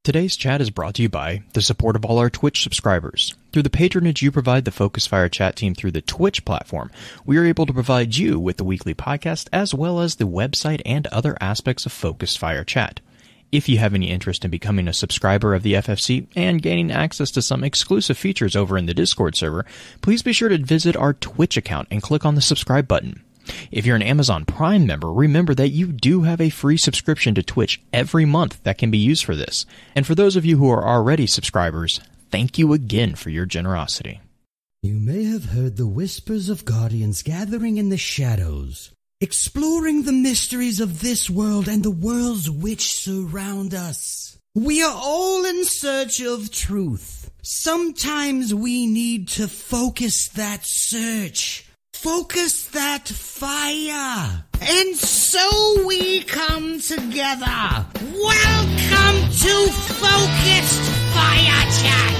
Today's chat is brought to you by the support of all our Twitch subscribers. Through the patronage you provide the Focus Fire chat team through the Twitch platform, we are able to provide you with the weekly podcast as well as the website and other aspects of Focus Fire chat. If you have any interest in becoming a subscriber of the FFC and gaining access to some exclusive features over in the Discord server, please be sure to visit our Twitch account and click on the subscribe button. If you're an Amazon Prime member, remember that you do have a free subscription to Twitch every month that can be used for this. And for those of you who are already subscribers, thank you again for your generosity. You may have heard the whispers of guardians gathering in the shadows, exploring the mysteries of this world and the worlds which surround us. We are all in search of truth. Sometimes we need to focus that search. Focus that fire. And so we come together. Welcome to Focused Fire Chat.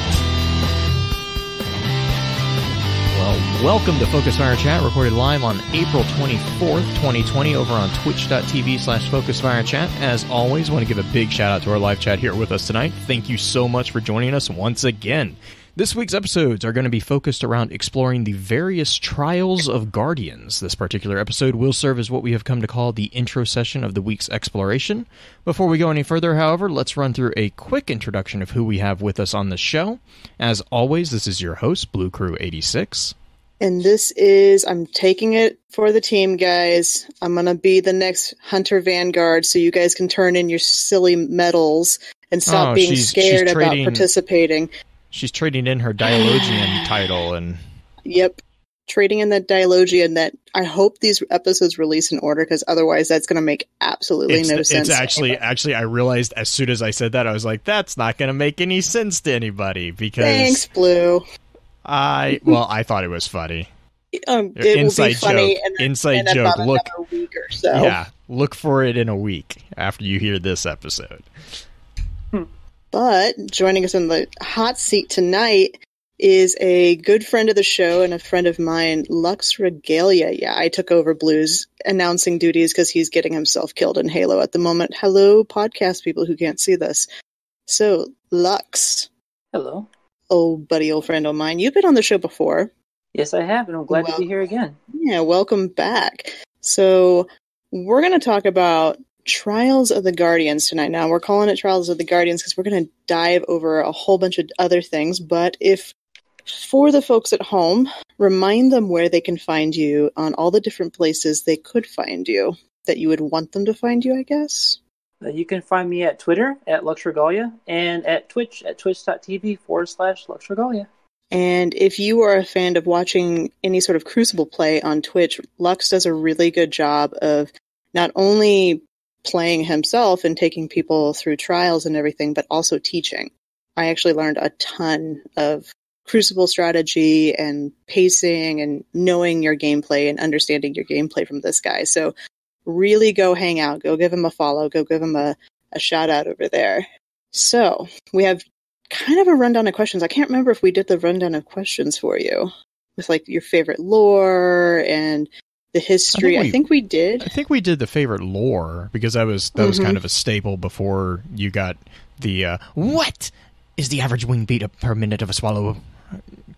Well, welcome to Focus Fire Chat, recorded live on April 24th, 2020 over on twitch.tv/FocusFireChat. As always, want to give a big shout out to our live chat here with us tonight. Thank you so much for joining us once again. This week's episodes are going to be focused around exploring the various trials of Guardians. This particular episode will serve as what we have come to call the intro session of the week's exploration. Before we go any further, however, let's run through a quick introduction of who we have with us on the show. As always, this is your host, Blue Crew 86. And this is, I'm taking it for the team, guys. I'm going to be the next Hunter Vanguard so you guys can turn in your silly medals and stop being scared about participating. She's trading in her Dialogian title and... Yep. Trading in that Dialogian that I hope these episodes release in order, because otherwise that's going to make absolutely no sense. It's actually, I realized as soon as I said that, I was like, that's not going to make any sense to anybody, because... Thanks, Blue. I thought it was funny. It will be funny inside joke. Look, another week or so. Yeah, look for it in a week after you hear this episode. But joining us in the hot seat tonight is a good friend of the show and a friend of mine, Lux Regalia. Yeah, I took over Blue's announcing duties because he's getting himself killed in Halo at the moment. Hello, podcast people who can't see this. So, Lux. Hello. Oh, buddy, old friend of mine. You've been on the show before. Yes, I have, and I'm glad to be here again. Yeah, welcome back. So, we're going to talk about Trials of the Guardians tonight. Now, we're calling it Trials of the Guardians because we're going to dive over a whole bunch of other things, but for the folks at home, remind them where they can find you on all the different places they could find you, that you would want them to find you, I guess. You can find me at Twitter, at LuxRegalia, and at Twitch, at twitch.tv/LuxRegalia. And if you are a fan of watching any sort of Crucible play on Twitch, Lux does a really good job of not only playing himself and taking people through trials and everything, but also teaching. I actually learned a ton of Crucible strategy and pacing and knowing your gameplay and understanding your gameplay from this guy. So really go hang out, go give him a follow, go give him a shout out over there. So we have kind of a rundown of questions. I can't remember if we did the rundown of questions for you with like your favorite lore and the history. I think we did. I think we did the favorite lore because that was kind of a staple before you got the what is the average wing beat per minute of a swallow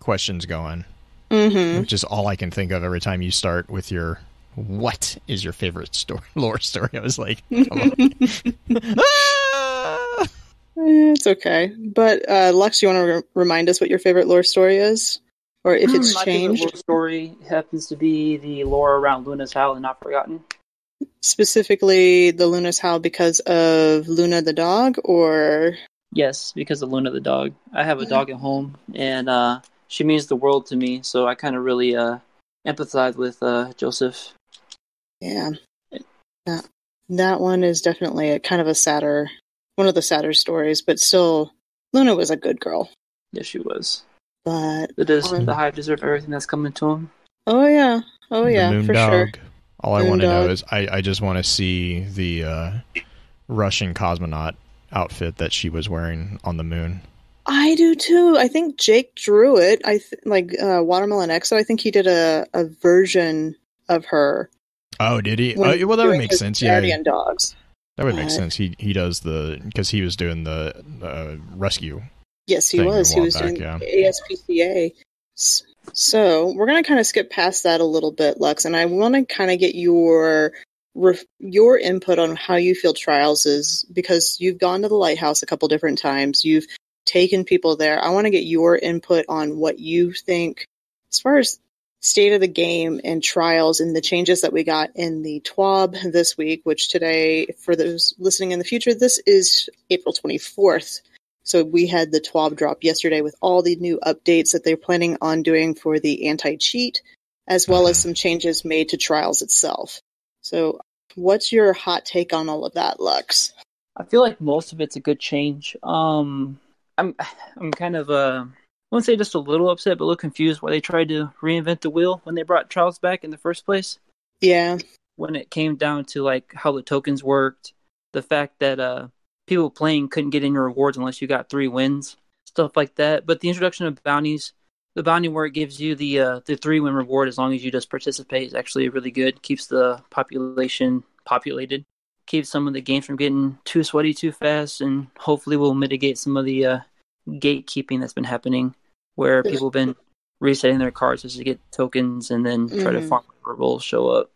questions going, which is all I can think of every time you start with your what is your favorite lore story. I was like, come on. It's okay. But Lux, you want to remind us what your favorite lore story is? Or if it's my changed? My favorite lore story happens to be the lore around Luna's Howl and Not Forgotten. Specifically the Luna's Howl because of Luna the dog, or? Yes, because of Luna the dog. I have a dog at home, and she means the world to me, so I kind of really empathize with Joseph. Yeah. That one is definitely a kind of one of the sadder stories, but still, Luna was a good girl. Yes, she was. But the Hive deserve everything that's coming to him. Oh yeah, for sure. All I want to know is I just want to see the Russian cosmonaut outfit that she was wearing on the moon. I do too. I think Jake drew it. Watermelon Exo. I think he did a version of her. Oh, did he? Well, that would make sense. Yeah. Guardian dogs. That would make sense. He does because he was doing the rescue. Yes, he was. He was doing ASPCA. So we're going to kind of skip past that a little bit, Lux, and I want to kind of get your input on how you feel Trials is, because you've gone to the Lighthouse a couple different times. You've taken people there. I want to get your input on what you think as far as state of the game and Trials and the changes that we got in the TWAB this week, which today, for those listening in the future, this is April 24th. So we had the TWAB drop yesterday with all the new updates that they're planning on doing for the anti-cheat, as well as some changes made to Trials itself. So what's your hot take on all of that, Lux? I feel like most of it's a good change. I'm kind of I wouldn't say just a little upset, but a little confused why they tried to reinvent the wheel when they brought Trials back in the first place. Yeah. When it came down to like how the tokens worked, the fact that people playing couldn't get any rewards unless you got 3 wins, stuff like that. But the introduction of bounties, the bounty where it gives you the 3-win reward as long as you just participate, is actually really good. Keeps the population populated. Keeps some of the games from getting too sweaty too fast, and hopefully will mitigate some of the gatekeeping that's been happening, where people have been resetting their cards just to get tokens and then try to farm whenever show up.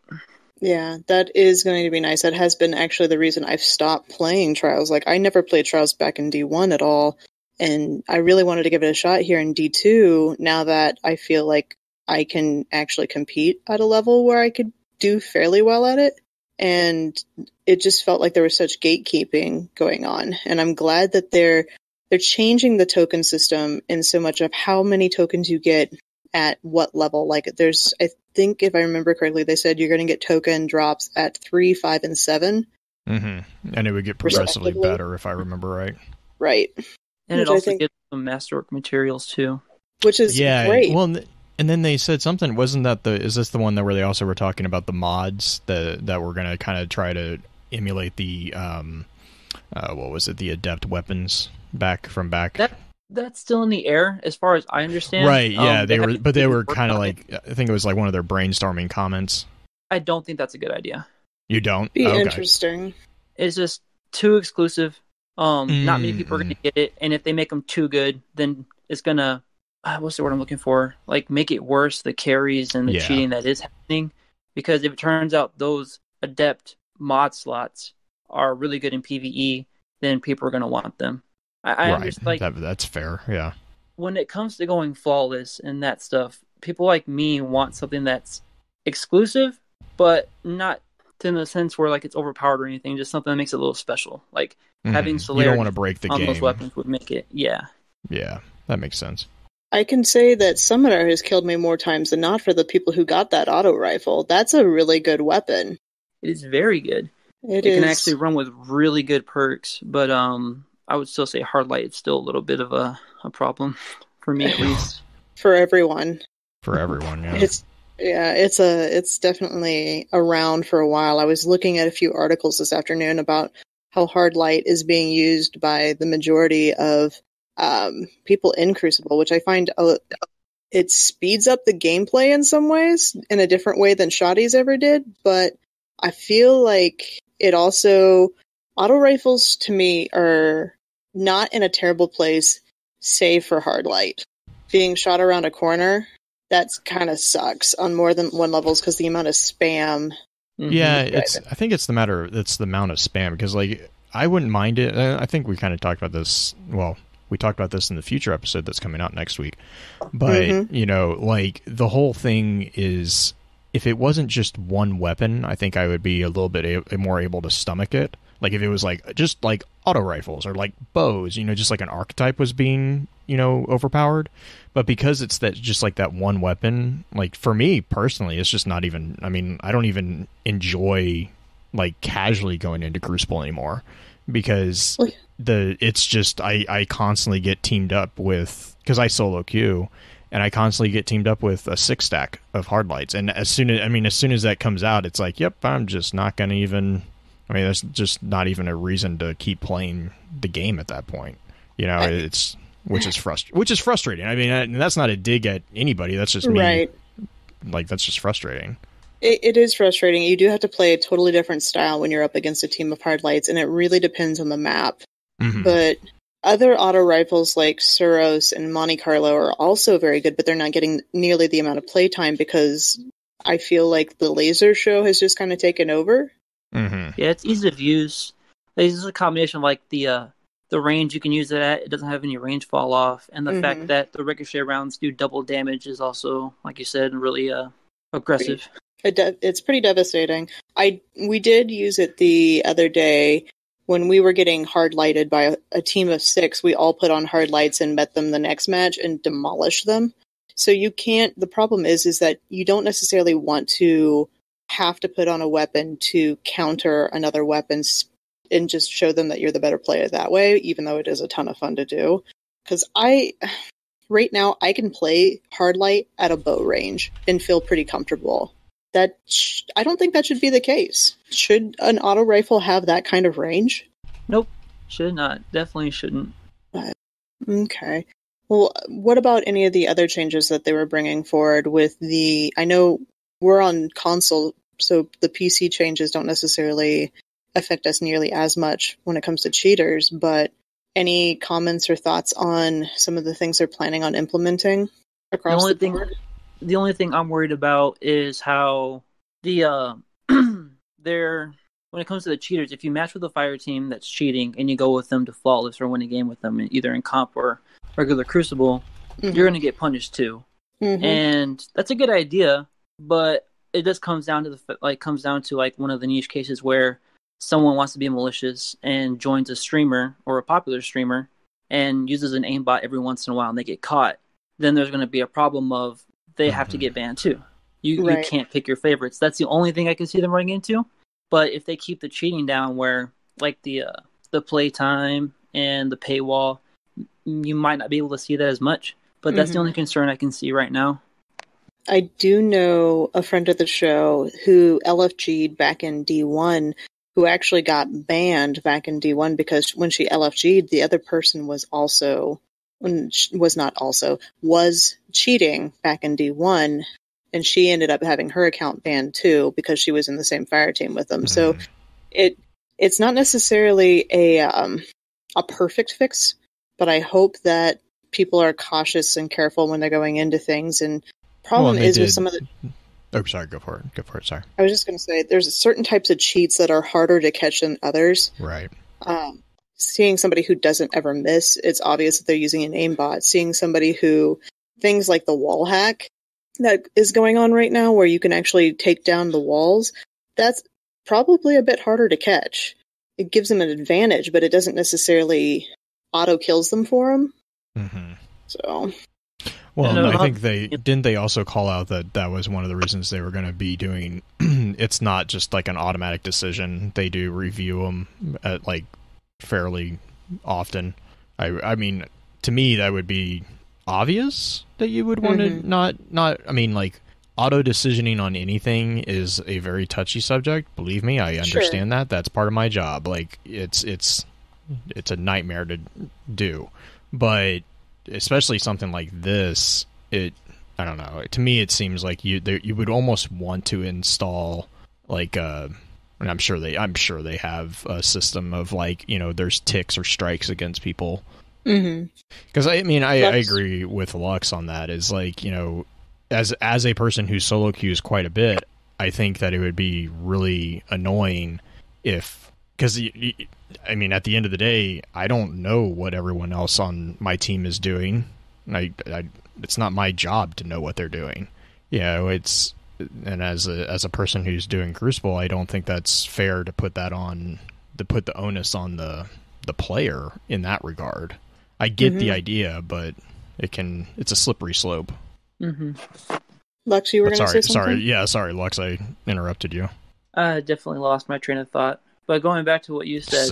Yeah, that is going to be nice. That has been actually the reason I've stopped playing Trials. Like, I never played Trials back in D1 at all, and I really wanted to give it a shot here in D2, now that I feel like I can actually compete at a level where I could do fairly well at it. And it just felt like there was such gatekeeping going on. And I'm glad that they're changing the token system in so much of how many tokens you get at what level. Like, there's, I think if I remember correctly, they said you're going to get token drops at 3, 5, and 7. Mm-hmm. And it would get progressively better if I remember right. Right. And it also gets some masterwork materials too. Which is great. Well, and then they said something, wasn't that is this the one that where they also were talking about the mods that were going to kind of try to emulate the, what was it, the adept weapons back? That's still in the air, as far as I understand. Right, yeah, they were kind of like, I think it was like one of their brainstorming comments. I don't think that's a good idea. You don't? Be interesting. It's just too exclusive. Not many people are going to get it, and if they make them too good, then it's going to, what's the word I'm looking for? Like, make it worse, the carries and the cheating that is happening. Because if it turns out those adept mod slots are really good in PvE, then people are going to want them. I understand, like, that's fair, yeah. When it comes to going flawless and that stuff, people like me want something that's exclusive, but not in the sense where like it's overpowered or anything, just something that makes it a little special. Like having celerity, you don't want to break the on game. Those weapons would make it, yeah, that makes sense. I can say that Summoner has killed me more times than not for the people who got that auto rifle. That's a really good weapon. It is very good. It can actually run with really good perks, but I would still say hard light is still a little bit of a problem for me, at least. For everyone. Yeah. It's definitely around for a while. I was looking at a few articles this afternoon about how hard light is being used by the majority of people in Crucible, which I find it speeds up the gameplay in some ways in a different way than Shoddy's ever did, but I feel like it also, auto rifles to me are not in a terrible place, save for hard light. Being shot around a corner, that's kind of sucks on more than one levels because the amount of spam. Yeah, I think it's the amount of spam, because like I wouldn't mind it. I think we kind of talked about this. Well, we talked about this in the future episode that's coming out next week. But you know, like the whole thing is, if it wasn't just one weapon, I think I would be a little bit more able to stomach it. Like if it was like just like auto rifles or like bows, you know, just like an archetype was being, you know, overpowered. But because it's that just like that one weapon, like for me personally, it's just not even, I mean, I don't even enjoy like casually going into Crucible anymore, because it's just, I constantly get teamed up with, because I solo queue, and I constantly get teamed up with a 6-stack of hard lights. And as soon as that comes out, it's like, yep, I'm just not going to even, I mean, that's just not even a reason to keep playing the game at that point. You know, which is frustrating. I mean, and that's not a dig at anybody. That's just me. Right. Like, that's just frustrating. It is frustrating. You do have to play a totally different style when you're up against a team of hard lights, and it really depends on the map. Mhm. But other auto rifles like Suros and Monte Carlo are also very good, but they're not getting nearly the amount of playtime because I feel like the laser show has just kind of taken over. Mhm. Yeah, it's ease of use. This is a combination of like the range you can use it at. It doesn't have any range fall off, and the fact that the ricochet rounds do double damage is also, like you said, really aggressive. It's pretty devastating. We did use it the other day when we were getting hard lighted by a team of 6. We all put on hard lights and met them the next match and demolished them. So you can't. The problem is that you don't necessarily want to have to put on a weapon to counter another weapon and just show them that you're the better player that way, even though it is a ton of fun to do. Because right now, I can play hard light at a bow range and feel pretty comfortable. I don't think that should be the case. Should an auto rifle have that kind of range? Nope, should not. Definitely shouldn't. Okay. Well, what about any of the other changes that they were bringing forward with I know we're on console, so the PC changes don't necessarily affect us nearly as much when it comes to cheaters, but any comments or thoughts on some of the things they're planning on implementing across the board? The only thing I'm worried about is how when it comes to the cheaters, if you match with a fire team that's cheating and you go with them to flawless or win a game with them, either in comp or regular Crucible, you're going to get punished too. And that's a good idea, but it just comes down to one of the niche cases where someone wants to be malicious and joins a streamer or a popular streamer and uses an aimbot every once in a while and they get caught. Then there's going to be a problem of they have to get banned too. You can't pick your favorites. That's the only thing I can see them running into. But if they keep the cheating down, where like the playtime and the paywall, you might not be able to see that as much. But that's the only concern I can see right now. I do know a friend of the show who LFG'd back in D1, who actually got banned back in D1 because when she LFG'd, the other person was cheating back in D1, and she ended up having her account banned too because she was in the same fire team with them. So it's not necessarily a perfect fix, but I hope that people are cautious and careful when they're going into things. And problem is with some of the... Oh, sorry, go for it, sorry. I was just going to say, there's certain types of cheats that are harder to catch than others. Right. Seeing somebody who doesn't ever miss, it's obvious that they're using an aimbot. Seeing somebody things like the wall hack that is going on right now, where you can actually take down the walls, that's probably a bit harder to catch. It gives them an advantage, but it doesn't necessarily auto-kills them for them. So... Well, I think they also call out that was one of the reasons they were going to be doing. It's not just like an automatic decision. They do review them at like fairly often. I mean, to me, that would be obvious that you would want to not. I mean, like auto decisioning on anything is a very touchy subject. Believe me, I understand that. That's part of my job. Like it's a nightmare to do, but especially something like this, I don't know. To me, it seems like you would almost want to install like and I'm sure they have a system of like, you know, there's ticks or strikes against people. Because I mean, I agree with Lux on that. Is like, you know, as a person who solo queues quite a bit, I think that it would be really annoying because I mean, at the end of the day, I don't know what everyone else on my team is doing. It's not my job to know what they're doing. You know, and as a person who's doing Crucible, I don't think that's fair to put the onus on the player in that regard. I get the idea, but it's a slippery slope. Lux, you were going to say something? Sorry, Lux, I interrupted you. I definitely lost my train of thought. But going back to what you said,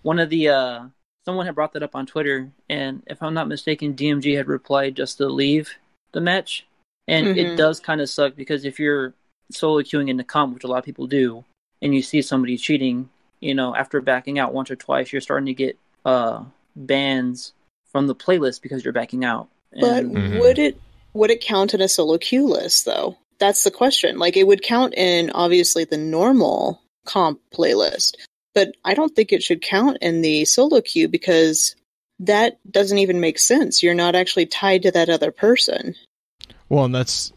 one of the someone had brought that up on Twitter, and if I'm not mistaken, DMG had replied just to leave the match, and it does kind of suck because if you're solo queuing into comp, which a lot of people do, and you see somebody cheating, you know, after backing out once or twice, you're starting to get bans from the playlist because you're backing out. But would it count in a solo queue list though? that's the question. Like, it would count in, obviously, the normal comp playlist, but I don't think it should count in the solo queue because that doesn't even make sense. You're not actually tied to that other person. Well, and that's...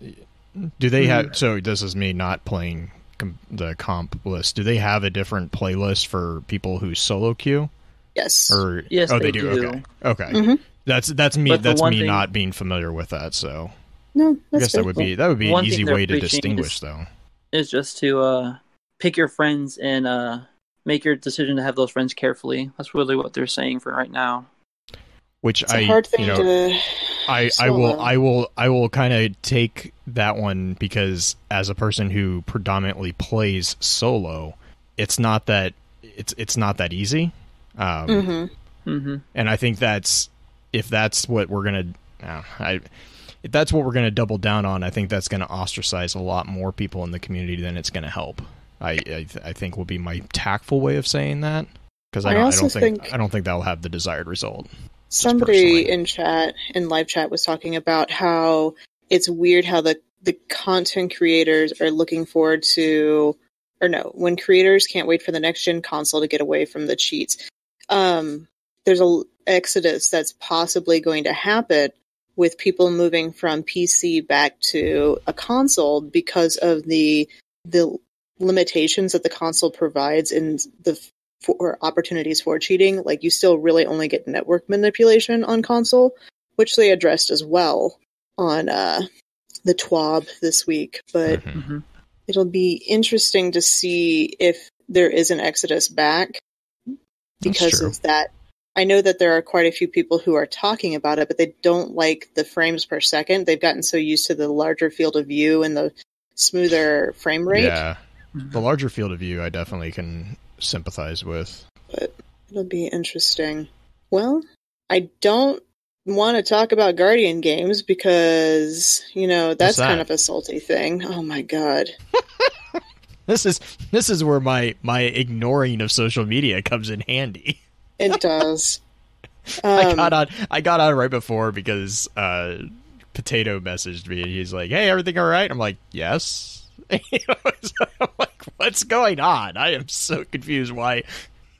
Do they have... So this is me not playing the comp list. Do they have a different playlist for people who solo queue? Yes. Or Yes, they they do. do. Okay. Mm-hmm. That's me. But the That's one me thing- not being familiar with that. So No, I that's guess that would be an One easy thing they're way to preaching distinguish, is- though. It's just to pick your friends and make your decision to have those friends carefully. That's really what they're saying for right now. Which It's a hard thing to I solo. will kind of take that one because as a person who predominantly plays solo, it's not that easy. Mm-hmm. Mm-hmm. And I think if that's what we're gonna double down on, I think that's gonna ostracize a lot more people in the community than it's gonna help. I think will be my tactful way of saying that because I don't think that'll have the desired result. Somebody personally. in live chat was talking about how it's weird how the content creators are looking forward to, or no, when creators can't wait for the next gen console to get away from the cheats. There's a exodus that's possibly going to happen with people moving from PC back to a console because of the limitations that the console provides in for opportunities for cheating. Like, you still really only get network manipulation on console, which they addressed as well on the TWAB this week. But Mm-hmm. it'll be interesting to see if there is an exodus back because of that. I know that there are quite a few people who are talking about it, but they don't like the frames per second. They've gotten so used to the larger field of view and the smoother frame rate. Yeah, the larger field of view I definitely can sympathize with. But it'll be interesting. Well, I don't want to talk about Guardian games because, that's kind of a salty thing. Oh my god. This is where my ignoring of social media comes in handy. It does. I got on right before because Potato messaged me and he's like, "Hey, everything all right?" I'm like, "Yes." So I'm like, what's going on? I am so confused why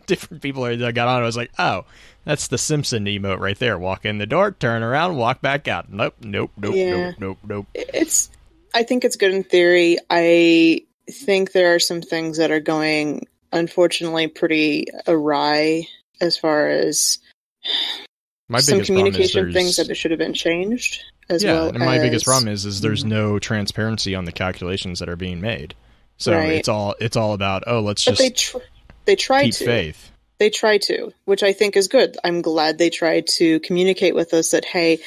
different people got on. I was like, oh, that's the Simpson emote right there. Walk in the door, turn around, walk back out. Nope. I think it's good in theory. I think there are some things that are going, unfortunately, pretty awry as far as some communication things that should have been changed. My biggest problem is there's no transparency on the calculations that are being made. So right. it's all about let's but just they try keep to. faith. They try to, which I think is good. I'm glad they tried to communicate with us that, hey,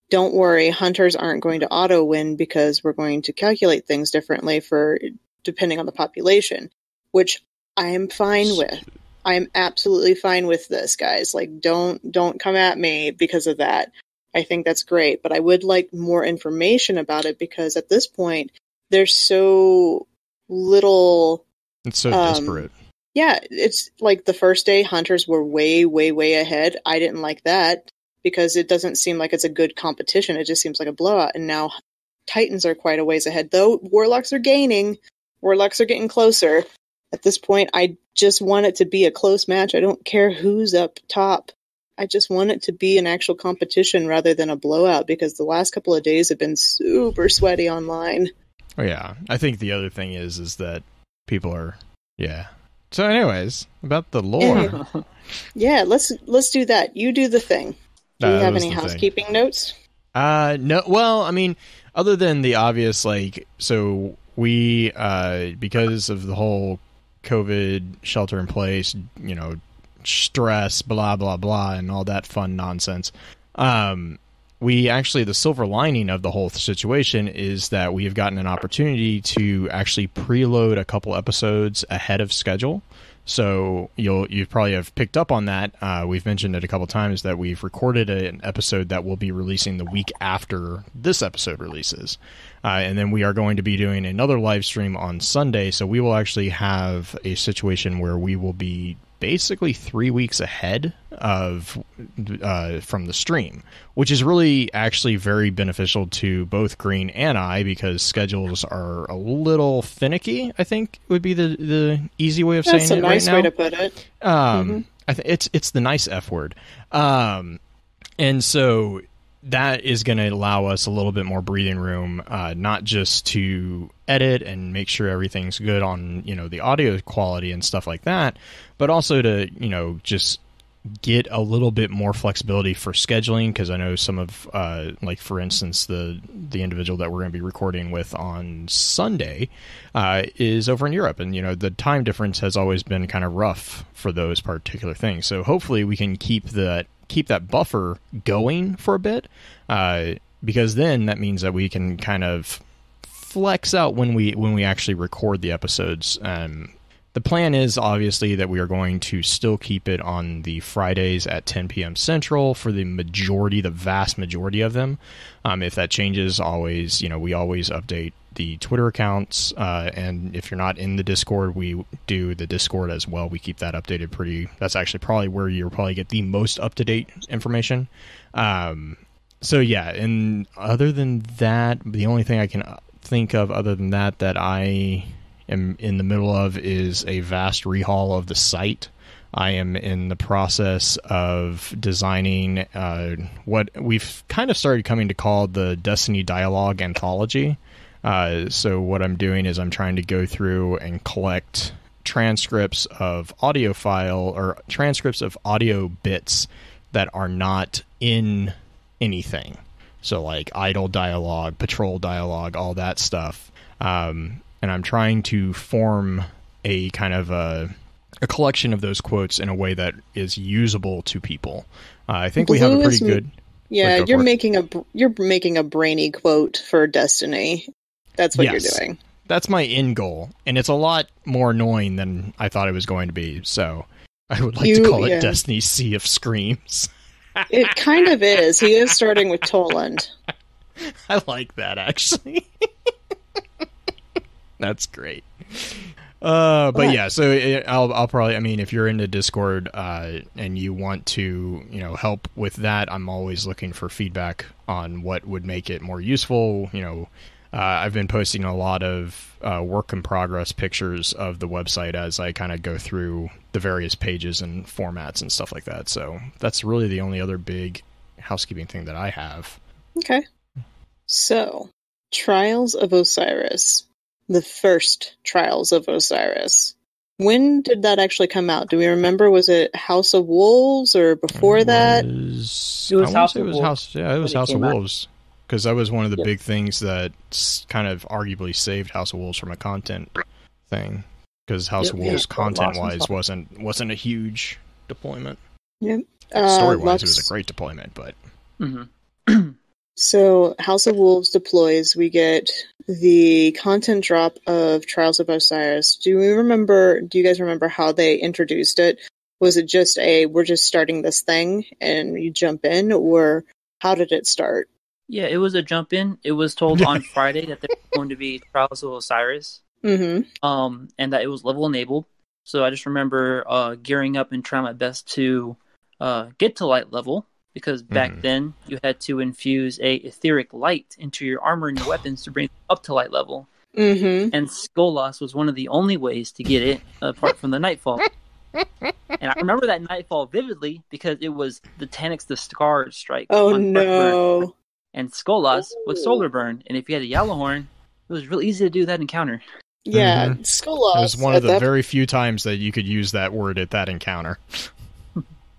don't worry, hunters aren't going to auto win because we're going to calculate things differently for depending on the population, which I am fine with. I am absolutely fine with this, guys. Like, don't come at me because of that. I think that's great, but I would like more information about it because at this point, there's so little. It's so disparate. Yeah, it's like the first day, hunters were way, way, way ahead. I didn't like that because it doesn't seem like it's a good competition. It just seems like a blowout. And now Titans are quite a ways ahead, though Warlocks are gaining. Warlocks are getting closer. At this point, I just want it to be a close match. I don't care who's up top. I just want it to be an actual competition rather than a blowout because the last couple of days have been super sweaty online. Oh yeah, I think the other thing is that people are So anyways, about the lore. Yeah, let's do that. You do the thing. Do you have any housekeeping notes? No. Well, I mean, other than the obvious, so we because of the whole COVID shelter in place, stress, blah blah blah, and all that fun nonsense. We actually, the silver lining of the whole situation is that we have gotten an opportunity to actually preload a couple episodes ahead of schedule. So you probably have picked up on that. We've mentioned it a couple times that we've recorded an episode that we'll be releasing the week after this episode releases. And then we are going to be doing another live stream on Sunday. So we will actually have a situation where we will be basically 3 weeks ahead of from the stream, which is really actually very beneficial to both Green and I, because schedules are a little finicky, I think would be the easy way of saying it right now. That's a nice way to put it. It's the nice F word. And so that is going to allow us a little bit more breathing room, not just to edit and make sure everything's good on, the audio quality and stuff like that, but also to, just get a little bit more flexibility for scheduling, because I know some of, like, for instance, the individual that we're going to be recording with on Sunday is over in Europe, and, the time difference has always been kind of rough for those particular things. So hopefully we can keep that buffer going for a bit, because then that means that we can kind of flex out when we actually record the episodes. The plan is obviously that we are going to still keep it on the Fridays at 10 p.m. Central for the vast majority of them. If that changes, we always update the Twitter accounts, and if you're not in the Discord, we do the Discord as well. We keep that updated that's actually probably where you'll probably get the most up-to-date information. So yeah, and other than that, the only thing I can think of other than that I am in the middle of is a vast rehaul of the site. I am in the process of designing what we've kind of started coming to call the Destiny Dialogue Anthology. So what I'm doing is I'm trying to go through and collect transcripts of audio bits that are not in anything. So like idle dialogue, patrol dialogue, all that stuff. And I'm trying to form a kind of a collection of those quotes in a way that is usable to people. I think we have a pretty good... Yeah, you're making a brainy quote for Destiny. That's what you're doing. That's my end goal, and it's a lot more annoying than I thought it was going to be, so I would like to call it Destiny's Sea of Screams. It kind of is. He is starting with Toland. I like that, actually. That's great. But yeah, so I'll probably, if you're in the Discord and you want to, help with that, I'm always looking for feedback on what would make it more useful. I've been posting a lot of work in progress pictures of the website as I kind of go through the various pages and formats and stuff like that. So that's really the only other big housekeeping thing that I have. Okay. So, Trials of Osiris. The first Trials of Osiris. When did that actually come out? Do we remember? Was it House of Wolves or before that? It was House of Wolves. It was House of Wolves. Because that was one of the big things that kind of arguably saved House of Wolves from a content thing. Because House of Wolves, content-wise, wasn't a huge deployment. Yep. Story-wise, it was a great deployment, but... Mm-hmm. So, House of Wolves deploys. We get the content drop of Trials of Osiris. Do you guys remember how they introduced it? Was it just we're just starting this thing and you jump in, or how did it start? Yeah, it was a jump in. It was told on Friday that there was going to be Trials of Osiris. Mm-hmm. And that it was level enabled. So I just remember gearing up and trying my best to get to light level, because back then you had to infuse a etheric light into your armor and your weapons to bring them up to light level. Mm-hmm. And Skolas was one of the only ways to get it, apart from the Nightfall. And I remember that Nightfall vividly because it was the Taniks the Scarred strike. Oh no! And Skolas with Solar Burn, and if you had a Yellowhorn, it was really easy to do that encounter. Yeah, Skolas. It was one of the very few times that you could use that word at that encounter.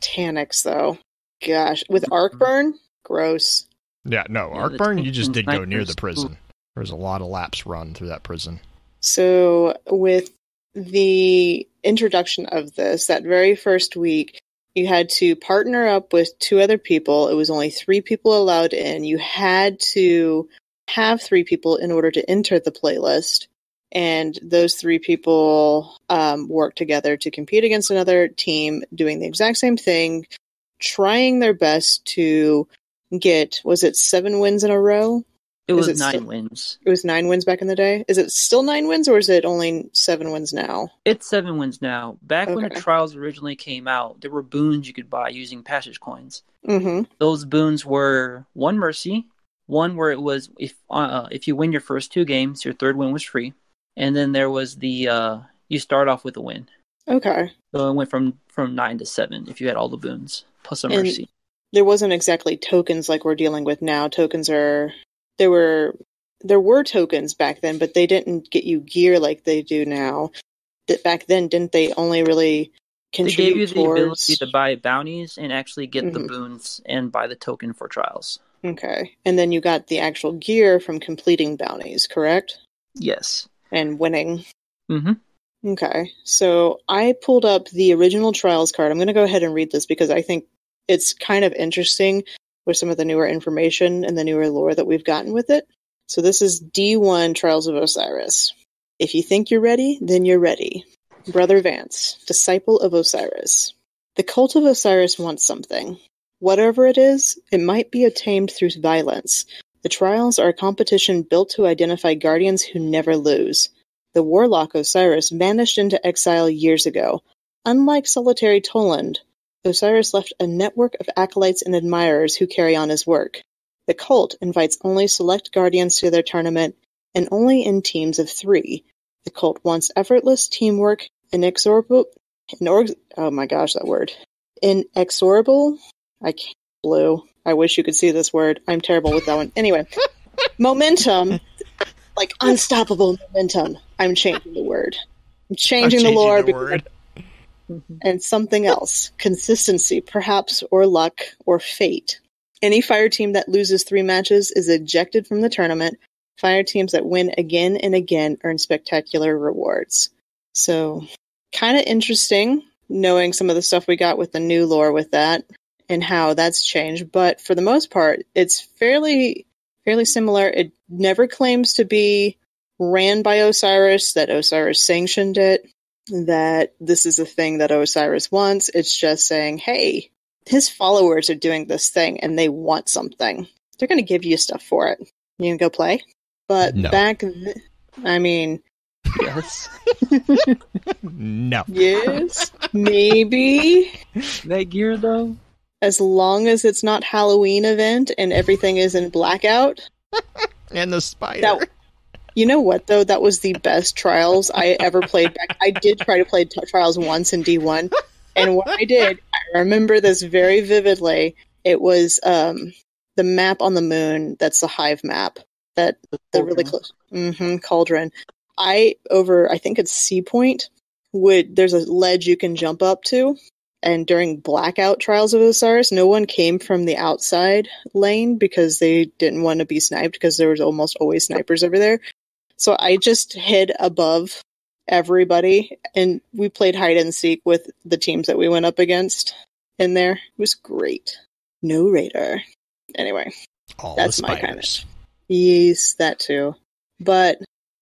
Taniks, though. Gosh, with Arcburn? Gross. Yeah, no, Arcburn, you just did go near the prison. There's a lot of laps run through that prison. So, with the introduction of this, that very first week, you had to partner up with 2 other people. It was only 3 people allowed in. You had to have 3 people in order to enter the playlist. And those 3 people worked together to compete against another team, doing the exact same thing, trying their best to get, was it 7 wins in a row? It Is was it 9 still- wins. It was 9 wins back in the day. Is it still 9 wins, or is it only 7 wins now? It's 7 wins now. Back when the Okay. trials originally came out, there were boons you could buy using passage coins. Mm-hmm. Those boons were 1 mercy, one where it was if you win your first 2 games, your third win was free, and then there was the you start off with a win. Okay. So it went from 9 to 7 if you had all the boons plus a And mercy. there wasn't exactly tokens like we're dealing with now. There were tokens back then, but they didn't get you gear like they do now. That back then, didn't they only really They contribute gave you the towards... ability to buy bounties and actually get the Mhm. boons and buy the token for trials. Okay. And then you got the actual gear from completing bounties, correct? Yes. And winning. Mm-hmm. Okay. So I pulled up the original trials card. I'm going to go ahead and read this because I think it's kind of interesting with some of the newer information and the newer lore that we've gotten with it. So this is D1 Trials of Osiris. If you think you're ready, then you're ready. Brother Vance, disciple of Osiris. The cult of Osiris wants something. Whatever it is, it might be attained through violence. The trials are a competition built to identify guardians who never lose. The warlock Osiris vanished into exile years ago. Unlike solitary Toland, Osiris left a network of acolytes and admirers who carry on his work. The cult invites only select guardians to their tournament, and only in teams of 3. The cult wants effortless teamwork, inexorable... oh my gosh, that word. Inexorable? I can't... Blue. I wish you could see this word. I'm terrible with that one. Anyway. Momentum. Like unstoppable momentum. I'm changing the word. I'm changing the lore because and something else. Consistency, perhaps, or luck, or fate. Any fire team that loses 3 matches is ejected from the tournament. Fire teams that win again and again earn spectacular rewards. So, kind of interesting knowing some of the stuff we got with the new lore with that and how that's changed. But for the most part, it's fairly similar. It never claims to be ran by Osiris, that Osiris sanctioned it, that this is a thing that Osiris wants. It's just saying, hey, his followers are doing this thing and they want something. They're going to give you stuff for it. You can go play. But No. I mean, Yes. No. yes, maybe. That gear, though? As long as it's not Halloween event and everything is in blackout. And the spider. That, you know what, though? That was the best Trials I ever played back. I did try to play Trials once in D1. And what I did, I remember this very vividly. It was the map on the moon. That's the Hive map. That the really close. Cauldron. I think it's Sea Point. There's a ledge you can jump up to. And during blackout Trials of Osiris, no one came from the outside lane because they didn't want to be sniped because there was almost always snipers over there. So I just hid above everybody and we played hide and seek with the teams that we went up against in there. It was great. No radar. Anyway, All that's the my kind of... spiders. Yes, that too. But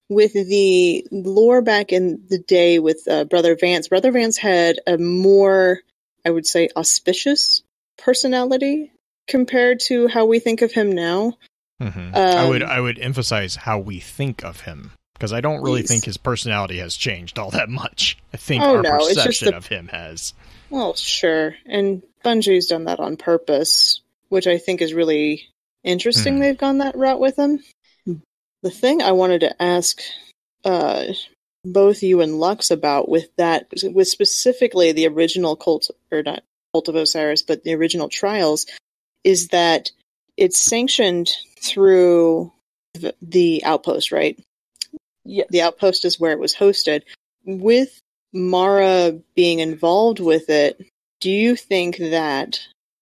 with the lore back in the day with Brother Vance had a more, I would say, auspicious personality compared to how we think of him now. Mm-hmm. I would emphasize how we think of him, because I don't really Yes. think his personality has changed all that much. I think Oh, our no, it's just perception of him has. Well, sure. And Bungie's done that on purpose, which I think is really interesting they've gone that route with him. The thing I wanted to ask both you and Lux about with specifically the original Cult of Osiris, but the original Trials, is that it's sanctioned through the Outpost, right? Yes. The Outpost is where it was hosted. With Mara being involved with it, do you think that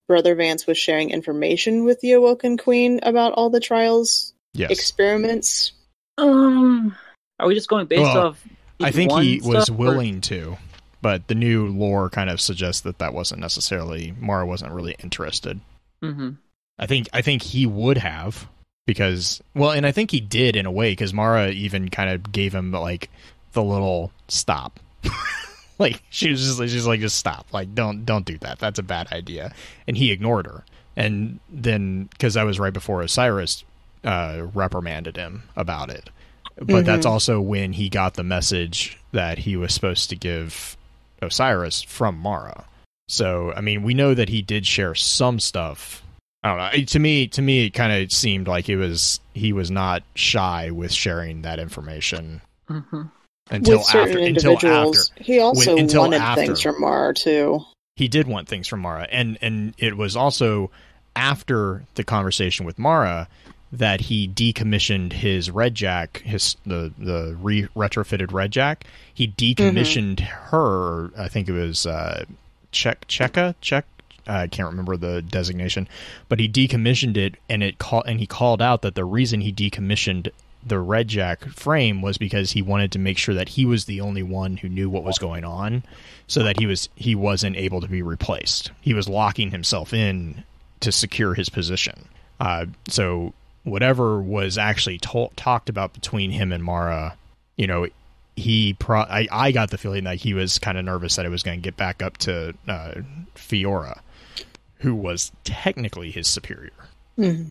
Brother Vance was sharing information with the Awoken Queen about all the Trials Yes. experiments? Are we just going based off? I think he D1 was stuff, or- willing to, but the new lore kind of suggests that wasn't necessarily... Mara wasn't really interested. Mhm. I think he would have, because... Well, and I think he did in a way, because Mara even kind of gave him, like, the little stop. Like, she's like, just stop. Like, don't do that. That's a bad idea. And he ignored her. And then, because that was right before Osiris reprimanded him about it. But that's also when he got the message that he was supposed to give Osiris from Mara. So, I mean, we know that he did share some stuff. I don't know. To me, it kind of seemed like he was not shy with sharing that information until with certain after. Individuals. He also wanted after. Things from Mara too. He did want things from Mara, and it was also after the conversation with Mara that he decommissioned his Redjack, the retrofitted Redjack. He decommissioned her. I think it was Cheka. I can't remember the designation, but he decommissioned it, and he called out that the reason he decommissioned the Redjack frame was because he wanted to make sure that he was the only one who knew what was going on, so that he wasn't able to be replaced. He was locking himself in to secure his position. So whatever was actually talked about between him and Mara, you know, I got the feeling that he was kind of nervous that it was going to get back up to Fiora, who was technically his superior. I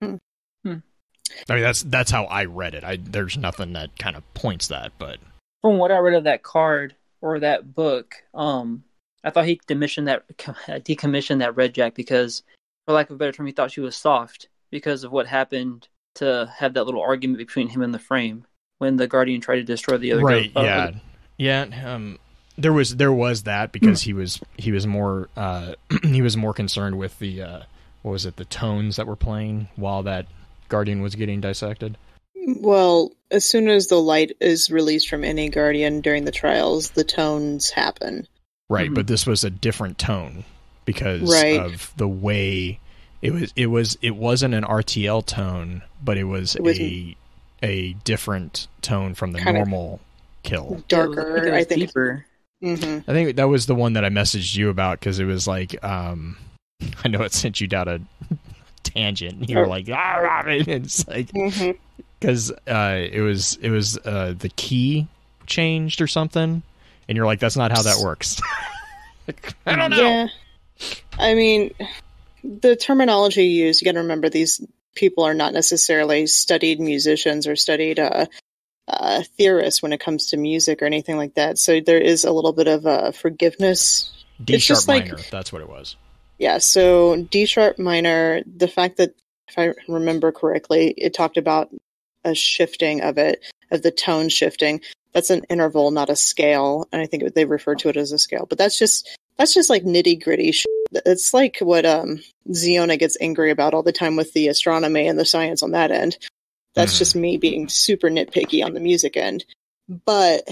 mean, that's how I read it. There's nothing that kind of points that, but from what I read of that card or that book, I thought he decommissioned that Redjack because, for lack of a better term, he thought she was soft because of what happened to have that little argument between him and the frame when the Guardian tried to destroy the other. Right? Yeah. There was that because he was more he was more concerned with the what was it, the tones that were playing while that Guardian was getting dissected. Well, as soon as the light is released from any Guardian during the trials, the tones happen. Right, but this was a different tone because of the way it wasn't an RTL tone, but it was a different tone from the normal kill. Darker, I think. Deeper. Mm-hmm. I think that was the one that I messaged you about because it was like, I know it sent you down a tangent. You were like, and it's like, because it was the key changed or something, and you're like, that's not how that works. I don't know. Yeah, I mean, the terminology used, you got to remember these people are not necessarily studied musicians or studied theorists when it comes to music or anything like that. So there is a little bit of forgiveness. D sharp minor, that's what it was. Yeah, so D sharp minor, the fact that, if I remember correctly, it talked about a shifting of the tone shifting. That's an interval, not a scale, and I think they refer to it as a scale. But that's just like nitty gritty. It's like what Ziona gets angry about all the time with the astronomy and the science on that end. That's just me being super nitpicky on the music end. But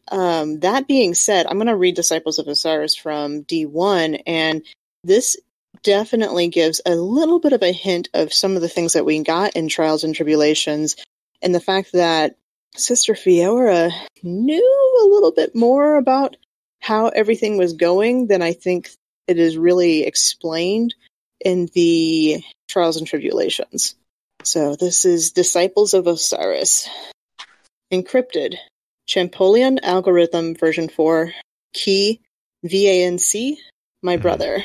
that being said, I'm going to read Disciples of Osiris from D1, and this definitely gives a little bit of a hint of some of the things that we got in Trials and Tribulations, and the fact that Sister Fiora knew a little bit more about how everything was going than I think it is really explained in the Trials and Tribulations. So this is Disciples of Osiris. Encrypted. Champollion Algorithm version 4. Key VANC. My brother.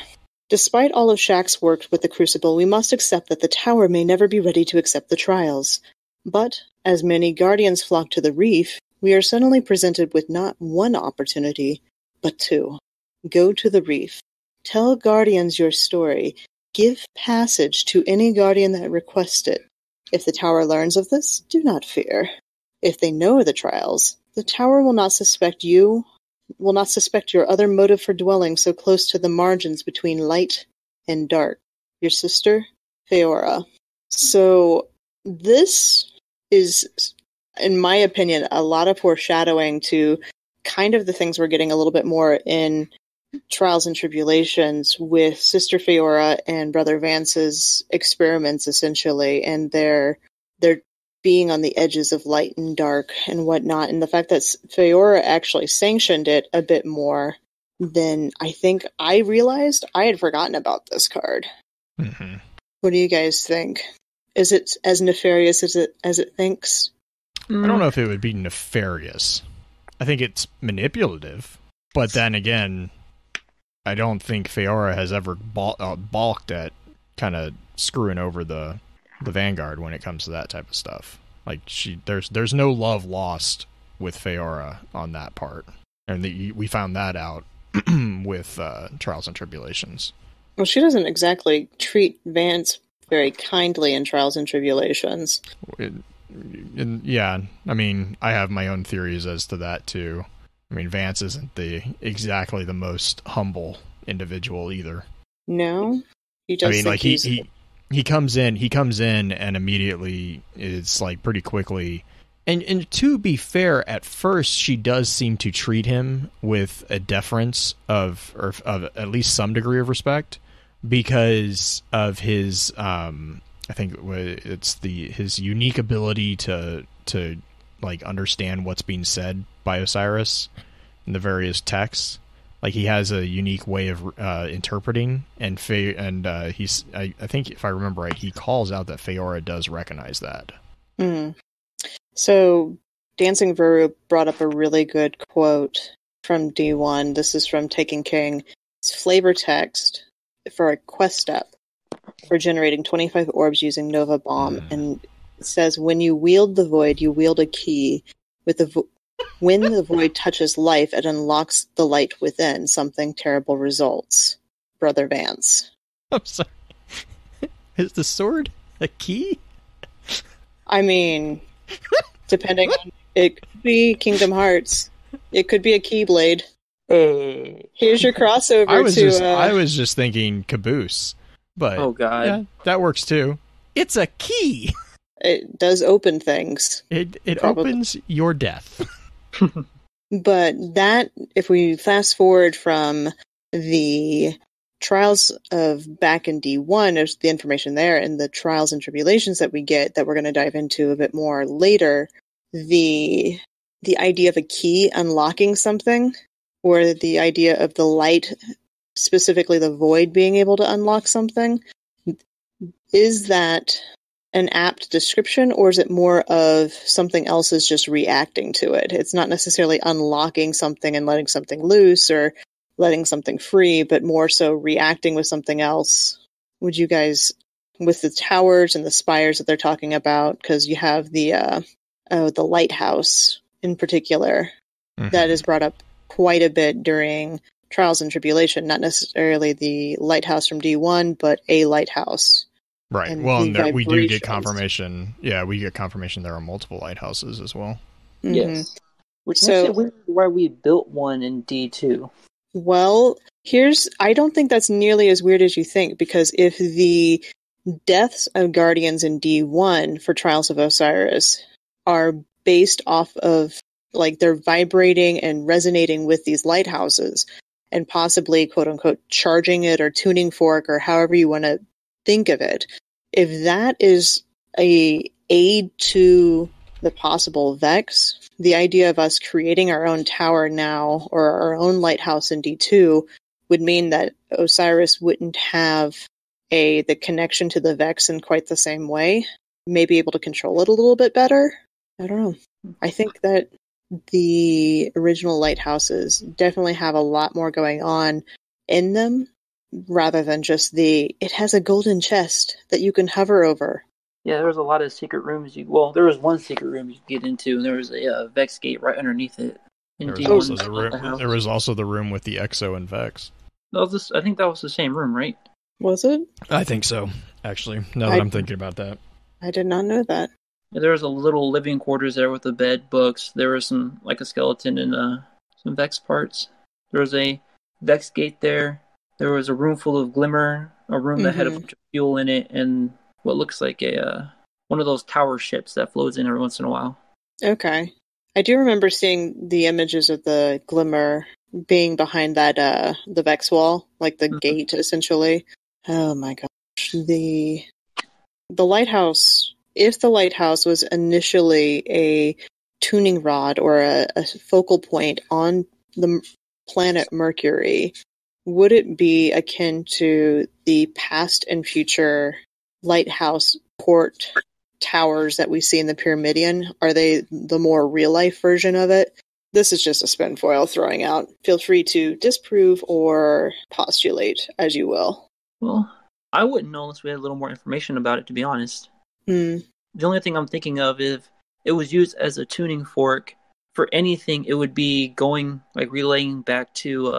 Despite all of Shax's work with the Crucible, we must accept that the Tower may never be ready to accept the trials. But, as many Guardians flock to the reef, we are suddenly presented with not one opportunity, but two. Go to the reef. Tell Guardians your story. Give passage to any Guardian that requests it. If the Tower learns of this, do not fear. If they know of the trials, the Tower will not suspect your other motive for dwelling so close to the margins between light and dark. Your sister, Fiora. So, this is, in my opinion, a lot of foreshadowing to kind of the things we're getting a little bit more in Trials and Tribulations with Sister Fiora and Brother Vance's experiments, essentially, and their being on the edges of light and dark and whatnot, and the fact that Fiora actually sanctioned it a bit more than I think I realized. I had forgotten about this card. Mm-hmm. What do you guys think? Is it as nefarious as it thinks? I don't know if it would be nefarious. I think it's manipulative, but then again, I don't think Fiora has ever balked at kind of screwing over the the Vanguard when it comes to that type of stuff. Like there's no love lost with Feora on that part, and we found that out with Trials and Tribulations. Well, she doesn't exactly treat Vance very kindly in Trials and Tribulations. Yeah, I mean, I have my own theories as to that too. I mean, Vance isn't exactly the most humble individual either. No, he does. I mean, like he comes in and immediately is like pretty quickly. And to be fair, at first she does seem to treat him with a deference of at least some degree of respect because of his I think it's his unique ability to like understand what's being said by Osiris in the various texts. Like he has a unique way of interpreting, and he's I think if I remember right, he calls out that Feora does recognize that. Mm. So Dancing Vuru brought up a really good quote from D1. This is from Taken King. It's flavor text for a quest step for generating 25 orbs using Nova Bomb, and it says, when you wield the void, you wield a key. When the void touches life, it unlocks the light within. Something terrible results. Brother Vance. I'm sorry. Is the sword a key? I mean, depending on... It could be Kingdom Hearts. It could be a Keyblade. Here's your crossover I was just thinking Caboose. But oh god, yeah, that works too. It's a key. It does open things. It opens your death. But that, if we fast forward from the Trials of back in D1, there's the information there, and the Trials and Tribulations that we get that we're going to dive into a bit more later, the idea of a key unlocking something, or the idea of the light, specifically the void, being able to unlock something, is that an apt description, or is it more of something else is just reacting to it? It's not necessarily unlocking something and letting something loose or letting something free, but more so reacting with something else. Would you guys, with the towers and the spires that they're talking about, because you have the lighthouse in particular, that is brought up quite a bit during Trials and Tribulation, not necessarily the lighthouse from D1, but a lighthouse. Right. Well, and we do get confirmation. Yeah, we get confirmation there are multiple lighthouses as well. Mm-hmm. Yes. Which makes it weird why we built one in D2. Well, I don't think that's nearly as weird as you think, because if the deaths of Guardians in D1 for Trials of Osiris are based off of, like, they're vibrating and resonating with these lighthouses, and possibly, quote-unquote, charging it or tuning fork or however you want to think of it, if that is a aid to the possible Vex, the idea of us creating our own tower now, or our own lighthouse in D2, would mean that Osiris wouldn't have the connection to the Vex in quite the same way. May be able to control it a little bit better. I don't know. I think that the original lighthouses definitely have a lot more going on in them, rather than just it has a golden chest that you can hover over. Yeah, there was a lot of secret rooms. There was one secret room you could get into, and there was a Vex gate right underneath it. There was also the room with the Exo and Vex. I think that was the same room, right? Was it? I think so, actually, now that I'm thinking about that. I did not know that. Yeah, there was a little living quarters there with a bed, books. There was some, like a skeleton and some Vex parts. There was a Vex gate there. There was a room full of glimmer, a room that had a bunch of fuel in it, and what looks like one of those tower ships that floats in every once in a while. Okay. I do remember seeing the images of the glimmer being behind that, the Vex wall, like the gate, essentially. Oh my gosh. The lighthouse, if the lighthouse was initially a tuning rod or a focal point on the planet Mercury, would it be akin to the past and future lighthouse port towers that we see in the Pyramidion? Are they the more real-life version of it? This is just a spin foil throwing out. Feel free to disprove or postulate as you will. Well, I wouldn't know unless we had a little more information about it, to be honest. Hmm. The only thing I'm thinking of is it was used as a tuning fork for anything, it would be going like relaying back to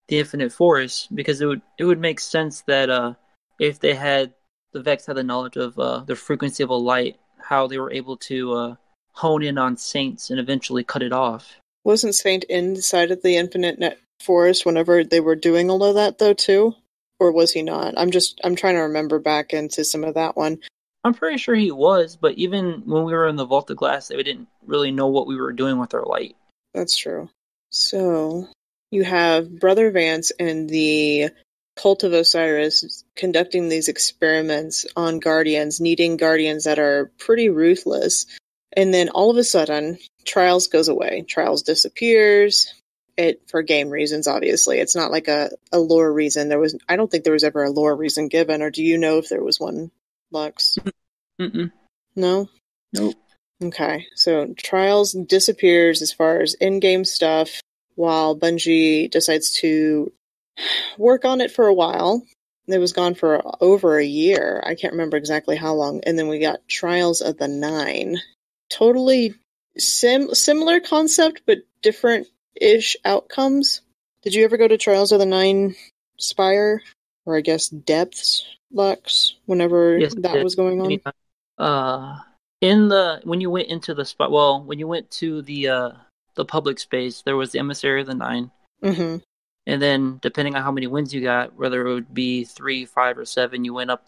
the Infinite Forest, because it would make sense that if they had the Vex had the knowledge of the frequency of a light, how they were able to hone in on Saints and eventually cut it off. Wasn't Saint inside of the Infinite Forest whenever they were doing all of that, though, too? Or was he not? I'm trying to remember back into some of that one. I'm pretty sure he was, but even when we were in the Vault of Glass, they didn't really know what we were doing with our light. That's true. So, you have Brother Vance and the Cult of Osiris conducting these experiments on Guardians, needing Guardians that are pretty ruthless. And then all of a sudden, Trials goes away. Trials disappears. For game reasons, obviously. It's not like a lore reason. I don't think there was ever a lore reason given, or do you know if there was one, Lux? Mm-mm. No? Nope. Okay, so Trials disappears as far as in-game stuff, while Bungie decides to work on it for a while. It was gone for over a year. I can't remember exactly how long. And then we got Trials of the Nine. Totally similar concept, but different-ish outcomes. Did you ever go to Trials of the Nine Spire? Or I guess Depths, Lux, whenever that was going on? When you went into the spot, when you went to the public space, there was the Emissary of the Nine. Mm-hmm. And then, depending on how many wins you got, whether it would be 3, 5, or 7, you went up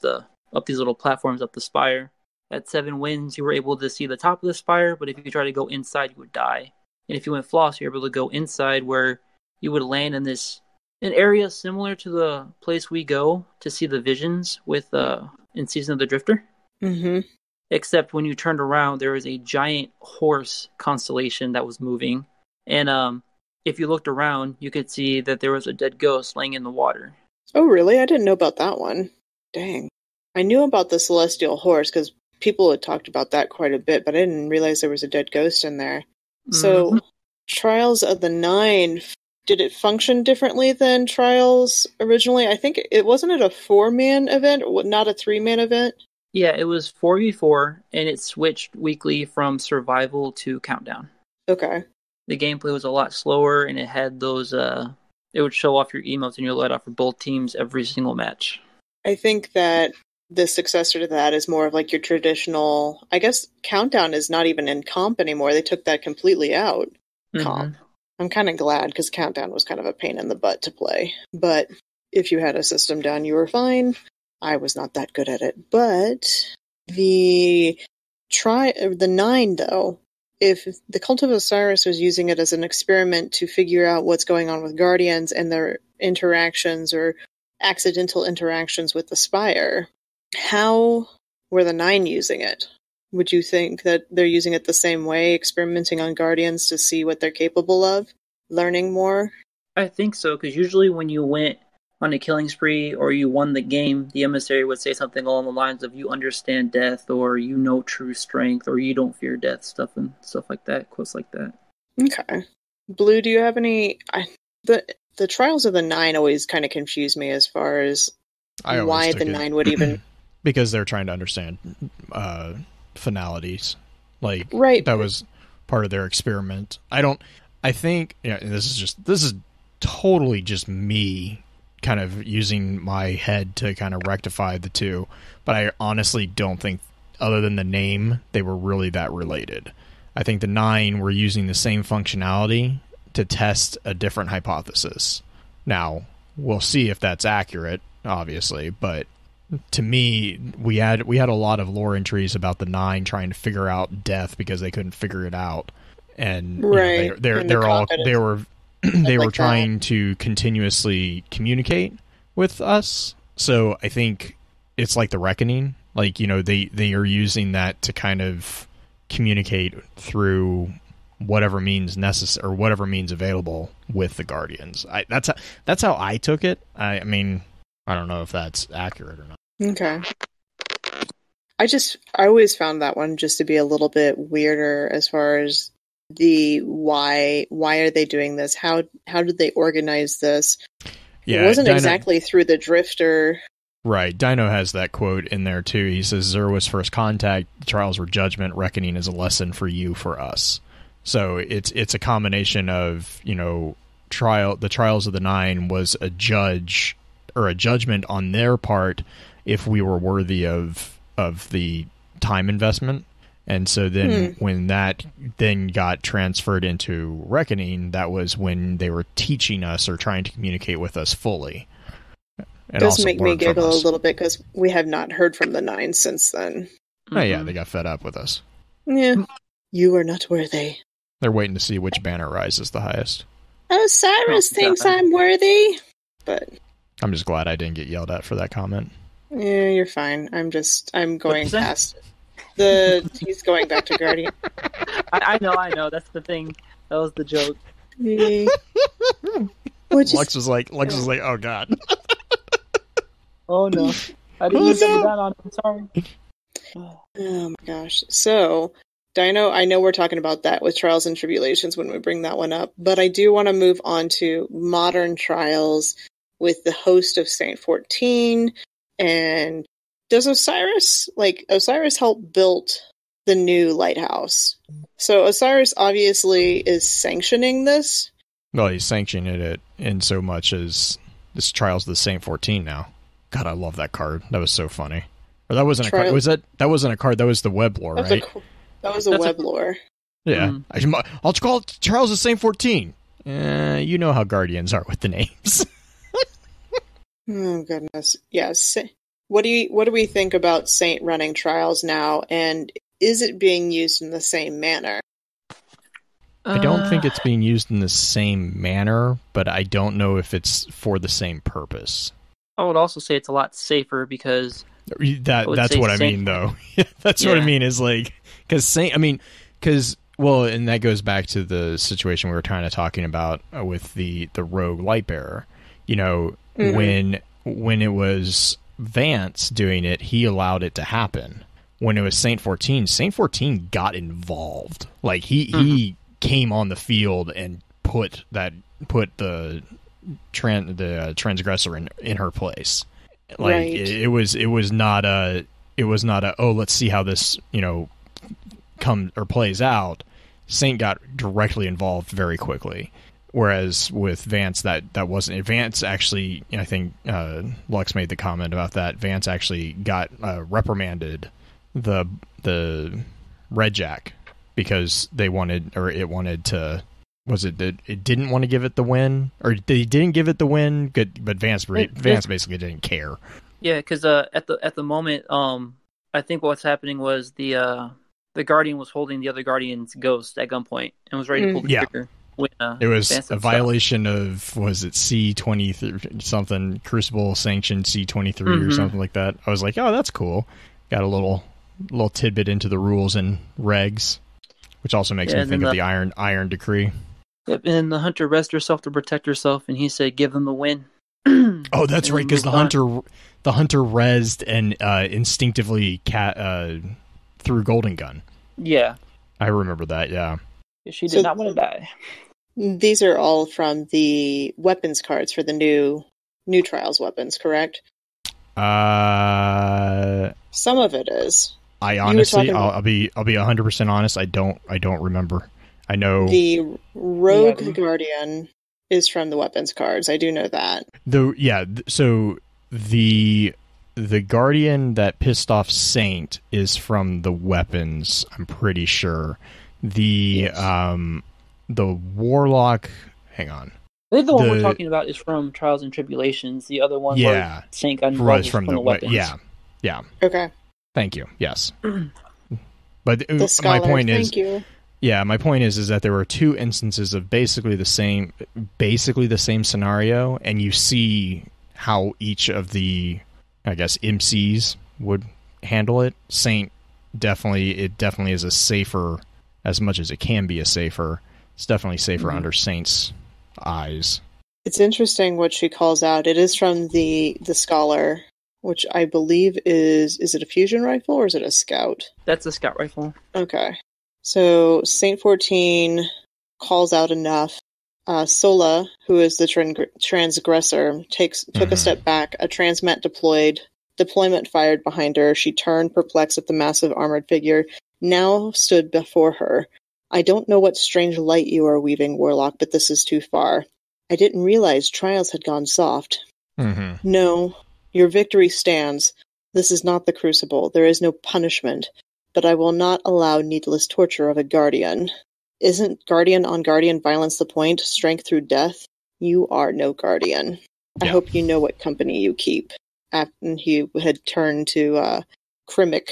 these little platforms up the spire. At 7 wins, you were able to see the top of the spire, but if you try to go inside, you would die. And if you went floss, you were able to go inside, where you would land in an area similar to the place we go to see the visions with in Season of the Drifter. Mm-hmm. Except when you turned around, there was a giant horse constellation that was moving, and if you looked around, you could see that there was a dead ghost laying in the water. Oh, really? I didn't know about that one. Dang. I knew about the celestial horse because people had talked about that quite a bit, but I didn't realize there was a dead ghost in there. Mm-hmm. So, Trials of the Nine, did it function differently than Trials originally? I think it wasn't a 4-man event, not a 3-man event? Yeah, it was 4v4, and it switched weekly from survival to countdown. Okay. The gameplay was a lot slower, and it had those, it would show off your emotes and your let off for both teams every single match. I think that the successor to that is more of like your traditional, I guess Countdown is not even in comp anymore. They took that completely out. Comp. Mm-hmm. I'm kind of glad because Countdown was kind of a pain in the butt to play. But if you had a system down, you were fine. I was not that good at it. But the 9, though, if the Cult of Osiris was using it as an experiment to figure out what's going on with Guardians and their interactions or accidental interactions with the Spire, how were the 9 using it? Would you think that they're using it the same way, experimenting on Guardians to see what they're capable of, learning more? I think so, because usually when you went on a killing spree or you won the game, the emissary would say something along the lines of "you understand death," or "you know true strength," or "you don't fear death," stuff like that, quotes like that. Okay. Blue, do you have any... The Trials of the 9 always kind of confuse me as far as why the 9 would even... Because they're trying to understand finalities. Like, right. That was part of their experiment. I think, this is totally just me kind of using my head to kind of rectify the two, but I honestly don't think, other than the name, they were really that related. I think the 9 were using the same functionality to test a different hypothesis. Now, we'll see if that's accurate, obviously, but to me, we had a lot of lore entries about the 9 trying to figure out death because they couldn't figure it out, and right. They were trying to continuously communicate with us. So I think it's like the Reckoning. Like, they are using that to kind of communicate through whatever means necessary or whatever means available with the Guardians. That's how I took it. I mean, I don't know if that's accurate or not. Okay. I always found that one just to be a little bit weirder as far as the why are they doing this? How did they organize this? Yeah, it wasn't exactly through the Drifter. Right. Dino has that quote in there, too. He says, Xur was first contact, trials were judgment, reckoning is a lesson for you, for us. So it's a combination of, the Trials of the Nine was a judge, or a judgment on their part if we were worthy of the time investment. And so then when that then got transferred into Reckoning, that was when they were teaching us or trying to communicate with us fully. It does make me giggle a little bit because we have not heard from the Nine since then. Oh, yeah, they got fed up with us. Yeah. You are not worthy. They're waiting to see which banner rises the highest. Osiris thinks I'm worthy. But I'm just glad I didn't get yelled at for that comment. Yeah, you're fine. I'm going past it. He's going back to Guardian. I know. That's the thing. That was the joke. Lex was like, oh god. Oh no. I didn't see that on. I'm sorry. Oh my gosh. So, Dino, I know we're talking about that with Trials and Tribulations when we bring that one up, but I do want to move on to modern Trials with the host of Saint 14. And does Osiris help build the new lighthouse? So Osiris obviously is sanctioning this. Well, he's sanctioning it in so much as this Trials of the Saint 14 now. God, I love that card. That was so funny. Or that wasn't a card. That wasn't a card. That was the web lore, right? That was a web lore. Yeah. I'll call it Trials of the Saint 14. You know how Guardians are with the names. Oh goodness. Yes. What do we think about Saint running Trials now, and is it being used in the same manner? I don't think it's being used in the same manner, but I don't know if it's for the same purpose. I would also say it's a lot safer because that's what I mean, though. That's what I mean is like and that goes back to the situation we were kind of talking about with the Rogue Lightbearer. When it was Vance doing it, he allowed it to happen. When it was Saint 14 got involved. Like he came on the field and put the transgressor in her place. Like right. it was not a oh, let's see how this comes or plays out. Saint got directly involved very quickly. Whereas with Vance, that wasn't. Vance actually, I think Lux made the comment about that. Vance actually got reprimanded the Red Jack because it wanted to. Was it that it didn't want to give it the win, or they didn't give it the win? Good, but Vance basically didn't care. Yeah, because at the moment, I think what's happening was the Guardian was holding the other Guardian's ghost at gunpoint and was ready to pull the trigger. When, it was a violation of, was it C23 something, Crucible sanctioned C23 or something like that. I was like, oh, that's cool. Got a little tidbit into the rules and regs, which also makes me think of the Iron Decree. Yep, and the Hunter rezzed herself to protect herself, and he said, "Give them the win." Oh, that's right, because the Hunter rezzed and instinctively threw Golden Gun. Yeah, I remember that. Yeah, she did not want to die. These are all from the weapons cards for the new Trials weapons, correct? Some of it is. I honestly, I'll be 100% honest. I don't remember. I know the Rogue Guardian is from the weapons cards. I do know that. So the Guardian that pissed off Saint is from the weapons. I'm pretty sure. The Warlock. Hang on. I think the one we're talking about is from Trials and Tribulations. The other one, where Saint got involved from the weapons. Yeah. Okay. Thank you. Yes. But my point is, thank you. Yeah, my point is that there were two instances of basically the same scenario, and you see how each of the, I guess, MCs would handle it. Saint definitely is a safer, as much as it can be a safer. It's definitely safer under Saint's eyes. It's interesting what she calls out. It is from the Scholar, which I believe is it a fusion rifle or is it a scout? That's a scout rifle. Okay. So Saint 14 calls out enough. Sola, who is the transgressor, took a step back. A transmat deployed Deployment fired behind her. She turned, perplexed at the massive armored figure now stood before her. I don't know what strange light you are weaving, Warlock, but this is too far. I didn't realize trials had gone soft. Mm-hmm. No, your victory stands. This is not the Crucible. There is no punishment. But I will not allow needless torture of a Guardian. Isn't Guardian on Guardian violence the point? Strength through death? You are no Guardian. I hope you know what company you keep. And he had turned to Krimik.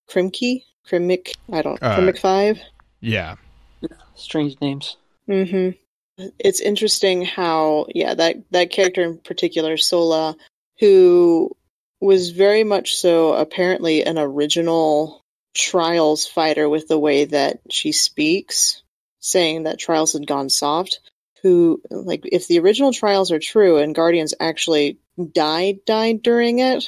Krimki? Krimik? I don't know. Krimik 5? Yeah. Strange names. Mm-hmm. It's interesting how, that character in particular, Sola, who was very much so apparently an original Trials fighter with the way that she speaks, saying that Trials had gone soft, who, like, if the original Trials are true and Guardians actually died during it,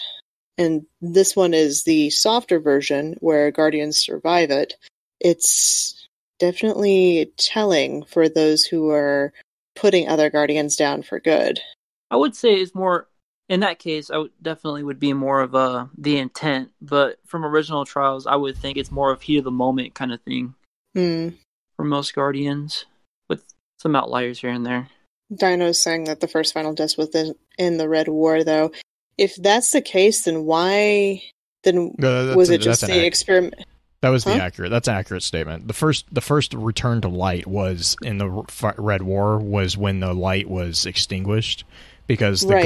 and this one is the softer version where Guardians survive it, it's definitely telling for those who are putting other Guardians down for good. I would say it's more, in that case, definitely would be more of the intent, but from original Trials, I would think it's more of heat of the moment kind of thing for most Guardians, with some outliers here and there. Dino's saying that the first final death was in the Red War, though. If that's the case, then why? Then was it just the experiment? That was That's an accurate statement. The first return to light was in the Red War, was when the light was extinguished, because the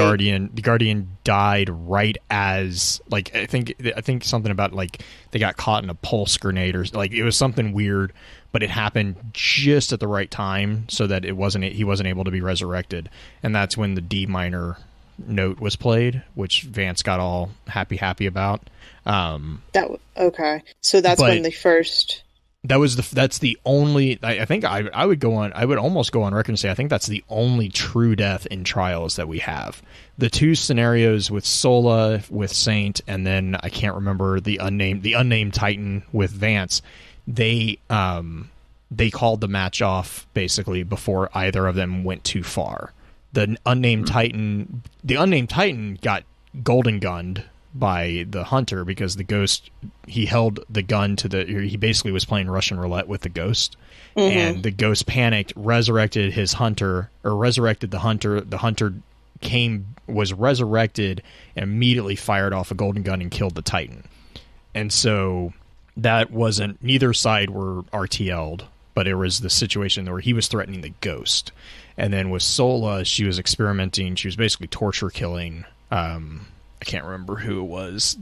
Guardian died right as, like, I think something about, like, they got caught in a pulse grenade, or like it was something weird, but it happened just at the right time so that he wasn't able to be resurrected, and that's when the D minor note was played, which Vance got all happy about. Okay, so that's when the first. That's the only. I think I would go on. I would almost go on record and say I think that's the only true death in Trials that we have. The two scenarios with Sola, with Saint, and then I can't remember the unnamed Titan with Vance. They called the match off basically before either of them went too far. The unnamed Titan got golden gunned by the Hunter because the Ghost, he held the gun he basically was playing Russian roulette with the Ghost, and the Ghost panicked, resurrected the Hunter. The Hunter was resurrected and immediately fired off a golden gun and killed the Titan. And so that wasn't, neither side were RTL'd, but it was the situation where he was threatening the Ghost. And then with Sola, she was experimenting. She was basically torture killing. I can't remember who it was.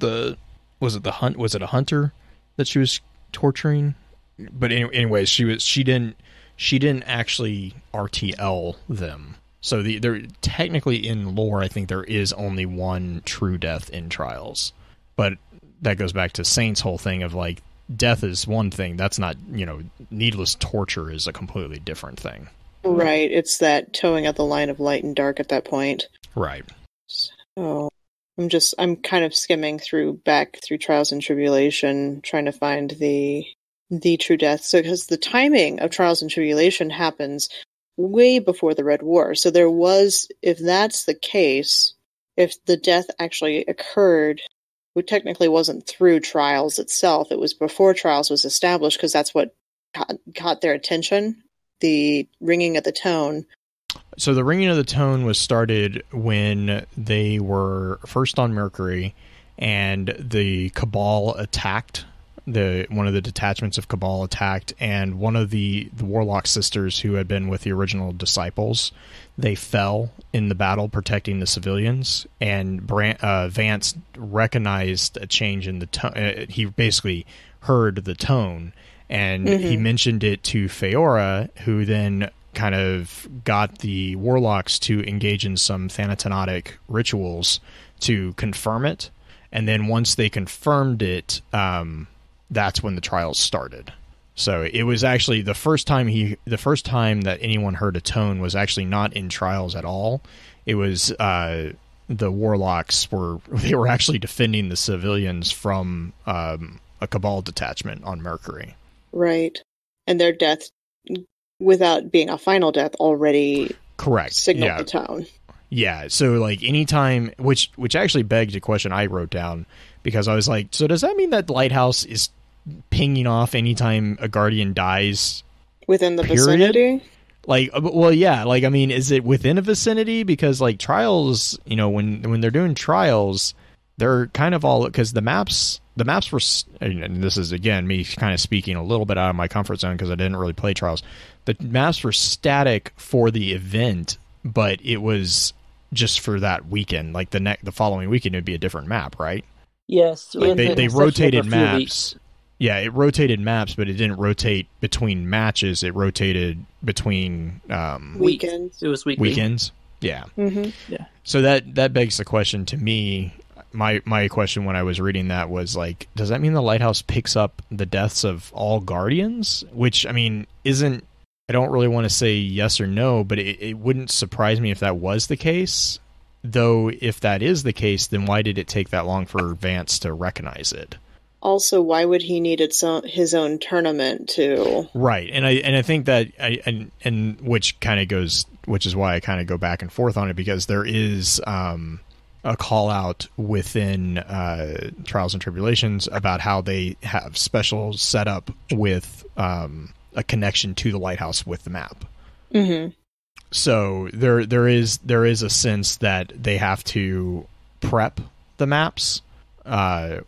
Was it a Hunter that she was torturing? But anyways, she didn't actually RTL them. So they're technically in lore. I think there is only one true death in Trials, but that goes back to Saint's whole thing of, like, death is one thing. That's not, needless torture is a completely different thing. Right, it's that towing of the line of light and dark at that point. Right. So I'm kind of skimming back through Trials and Tribulation, trying to find the true death. So, because the timing of Trials and Tribulation happens way before the Red War. So there was, if that's the case, if the death actually occurred, it technically wasn't through Trials itself. It was before Trials was established, because that's what caught their attention. The ringing of the tone. So the ringing of the tone was started when they were first on Mercury, and the Cabal attacked. One of the detachments of Cabal attacked, and one of the Warlock sisters who had been with the original Disciples, they fell in the battle protecting the civilians. And Vance recognized a change in the tone. He basically heard the tone. And he mentioned it to Feora, who then kind of got the Warlocks to engage in some Thanatonatic rituals to confirm it. And then once they confirmed it, that's when the Trials started. So it was actually the first time that anyone heard a tone was actually not in Trials at all. It was the Warlocks were actually defending the civilians from a Cabal detachment on Mercury. Right. And their death, without being a final death, already correct signaled the tone. Yeah, so like anytime, which actually begged a question I wrote down, because I was like, so does that mean that the lighthouse is pinging off anytime a Guardian dies within the period? vicinity? Like, well, yeah, like, I mean, is it within a vicinity? Because like trials, when they're doing trials, they're kind of all, because the maps were, and this is again me kind of speaking a little bit out of my comfort zone because I didn't really play trials. The maps were static for the event, but it was just for that weekend. Like the following weekend, it'd be a different map, right? Yes, like they rotated maps. Yeah, it rotated maps, but it didn't rotate between matches. It rotated between weekends. It was weekly. Weekends. Yeah. Mm-hmm. Yeah. So that begs the question to me. My question when I was reading that was like, does that mean the lighthouse picks up the deaths of all Guardians? Which, I mean, isn't, I don't really want to say yes or no, but it wouldn't surprise me if that was the case. Though, if that is the case, then why did it take that long for Vance to recognize it? Also, why would he need his own tournament to? Right, and I think that and which is why I kind of go back and forth on it, because there is a call out within Trials and Tribulations about how they have special setup with a connection to the lighthouse with the map. Mm-hmm. So there is a sense that they have to prep the maps,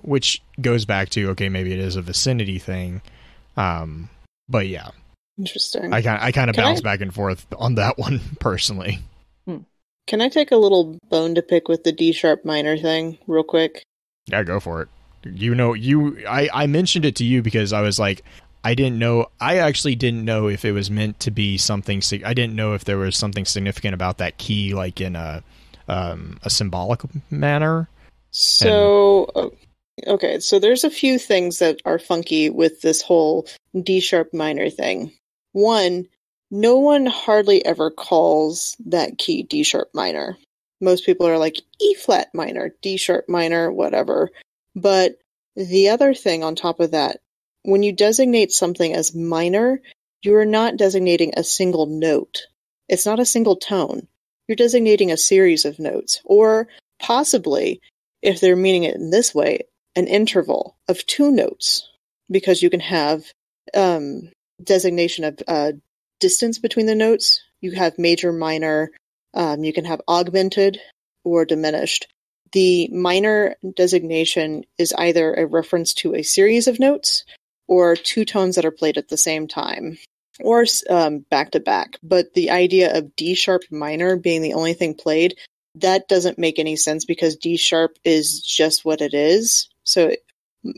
which goes back to, okay, maybe it is a vicinity thing, but yeah, interesting. I kind of bounce back and forth on that one personally. Can I take a little bone to pick with the D sharp minor thing real quick? Yeah, go for it. I mentioned it to you because I was like, I actually didn't know if it was meant to be something. I didn't know if there was something significant about that key, like in a symbolic manner. So, okay, so there's a few things that are funky with this whole D sharp minor thing. One, no one hardly ever calls that key D sharp minor. Most people are like E flat minor, D sharp minor, whatever. But the other thing on top of that, when you designate something as minor, you are not designating a single note. It's not a single tone. You're designating a series of notes, or possibly, if they're meaning it in this way, an interval of 2 notes, because you can have designation of distance between the notes. You have major, minor, you can have augmented or diminished. The minor designation is either a reference to a series of notes or 2 tones that are played at the same time, or back to back. But the idea of D sharp minor being the only thing played, that doesn't make any sense, because D sharp is just what it is. So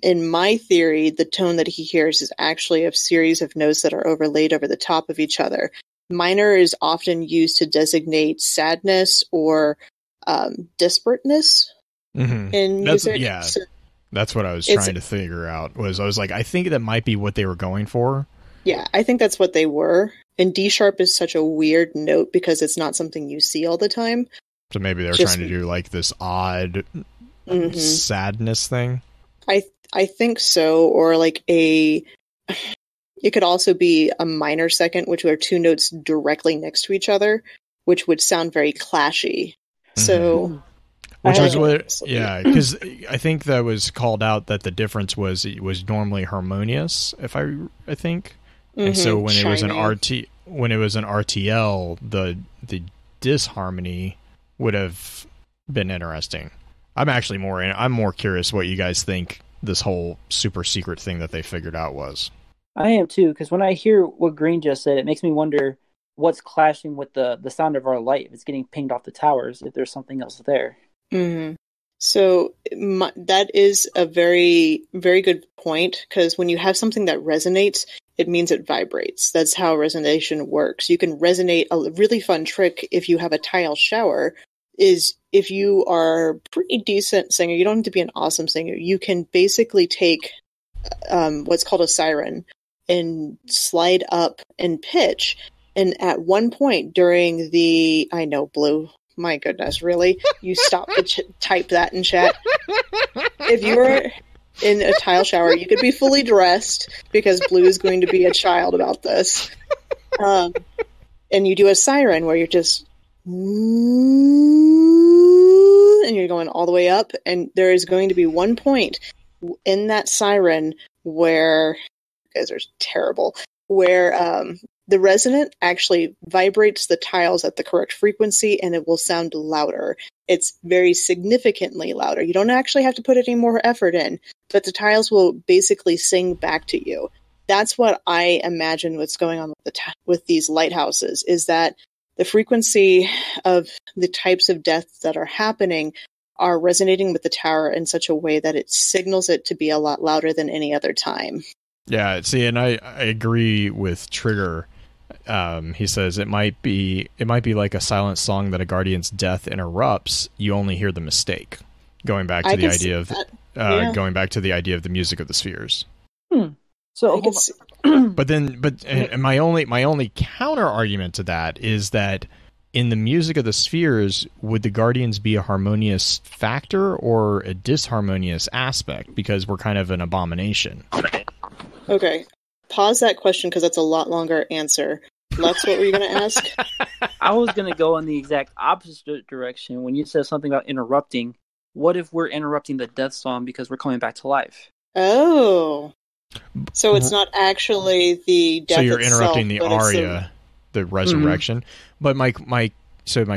in my theory, the tone that he hears is actually a series of notes that are overlaid over the top of each other. Minor is often used to designate sadness or disparateness in music. Yeah, so that's what I was trying to figure out. I was like, I think that might be what they were going for. Yeah, I think that's what they were. And D sharp is such a weird note because it's not something you see all the time. So maybe they're trying to do like this odd sadness thing. I think so, or like it could also be a minor second, which are 2 notes directly next to each other, which would sound very clashy. So, which was what, yeah, because I think that was called out that the difference was it was normally harmonious, if I think, and so when it was an RTL, the disharmony would have been interesting. I'm more curious what you guys think this whole super secret thing that they figured out was. I am too, because when I hear what Green just said, it makes me wonder what's clashing with the sound of our light. If it's getting pinged off the towers, if there's something else there. Mm-hmm. So that is a very, very good point, because when you have something that resonates, it means it vibrates. That's how resonation works. You can resonate. A really fun trick if you have a tile shower is, if you are a pretty decent singer, you don't need to be an awesome singer, you can basically take what's called a siren and slide up in pitch. And at one point during the, I know, Blue, my goodness, really? You stop to type that in chat. If you were in a tile shower, you could be fully dressed, because Blue is going to be a child about this. And you do a siren where you're just and you're going all the way up, and there is going to be one point in that siren where, you guys are terrible, where the resonant actually vibrates the tiles at the correct frequency, and it will sound louder. It's very significantly louder. You don't actually have to put any more effort in, but the tiles will basically sing back to you. That's what I imagine what's going on with these lighthouses, is that the frequency of the types of deaths that are happening are resonating with the tower in such a way that it signals it to be a lot louder than any other time. Yeah, see, and I agree with Trigger. He says it might be like a silent song that a guardian's death interrupts. You only hear the mistake. Going back to the idea of going back to the idea of the music of the spheres. So, but my only counter argument to that is that in the music of the spheres, would the guardians be a harmonious factor or a disharmonious aspect? Because we're kind of an abomination. Okay, pause that question because that's a lot longer answer. Lux, what were you going to ask? I was going to go in the exact opposite direction. When you said something about interrupting, what if we're interrupting the death song because we're coming back to life? Oh. So it's not actually the death. So you're itself, interrupting the aria, the resurrection. But my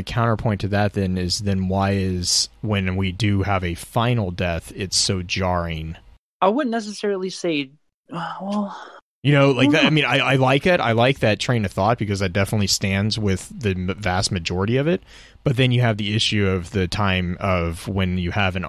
counterpoint to that then why is when we do have a final death, it's so jarring? I wouldn't necessarily say, well, like that. I mean, I like it. I like that train of thought because that definitely stands with the vast majority of it. But then you have the issue of the time of when you have an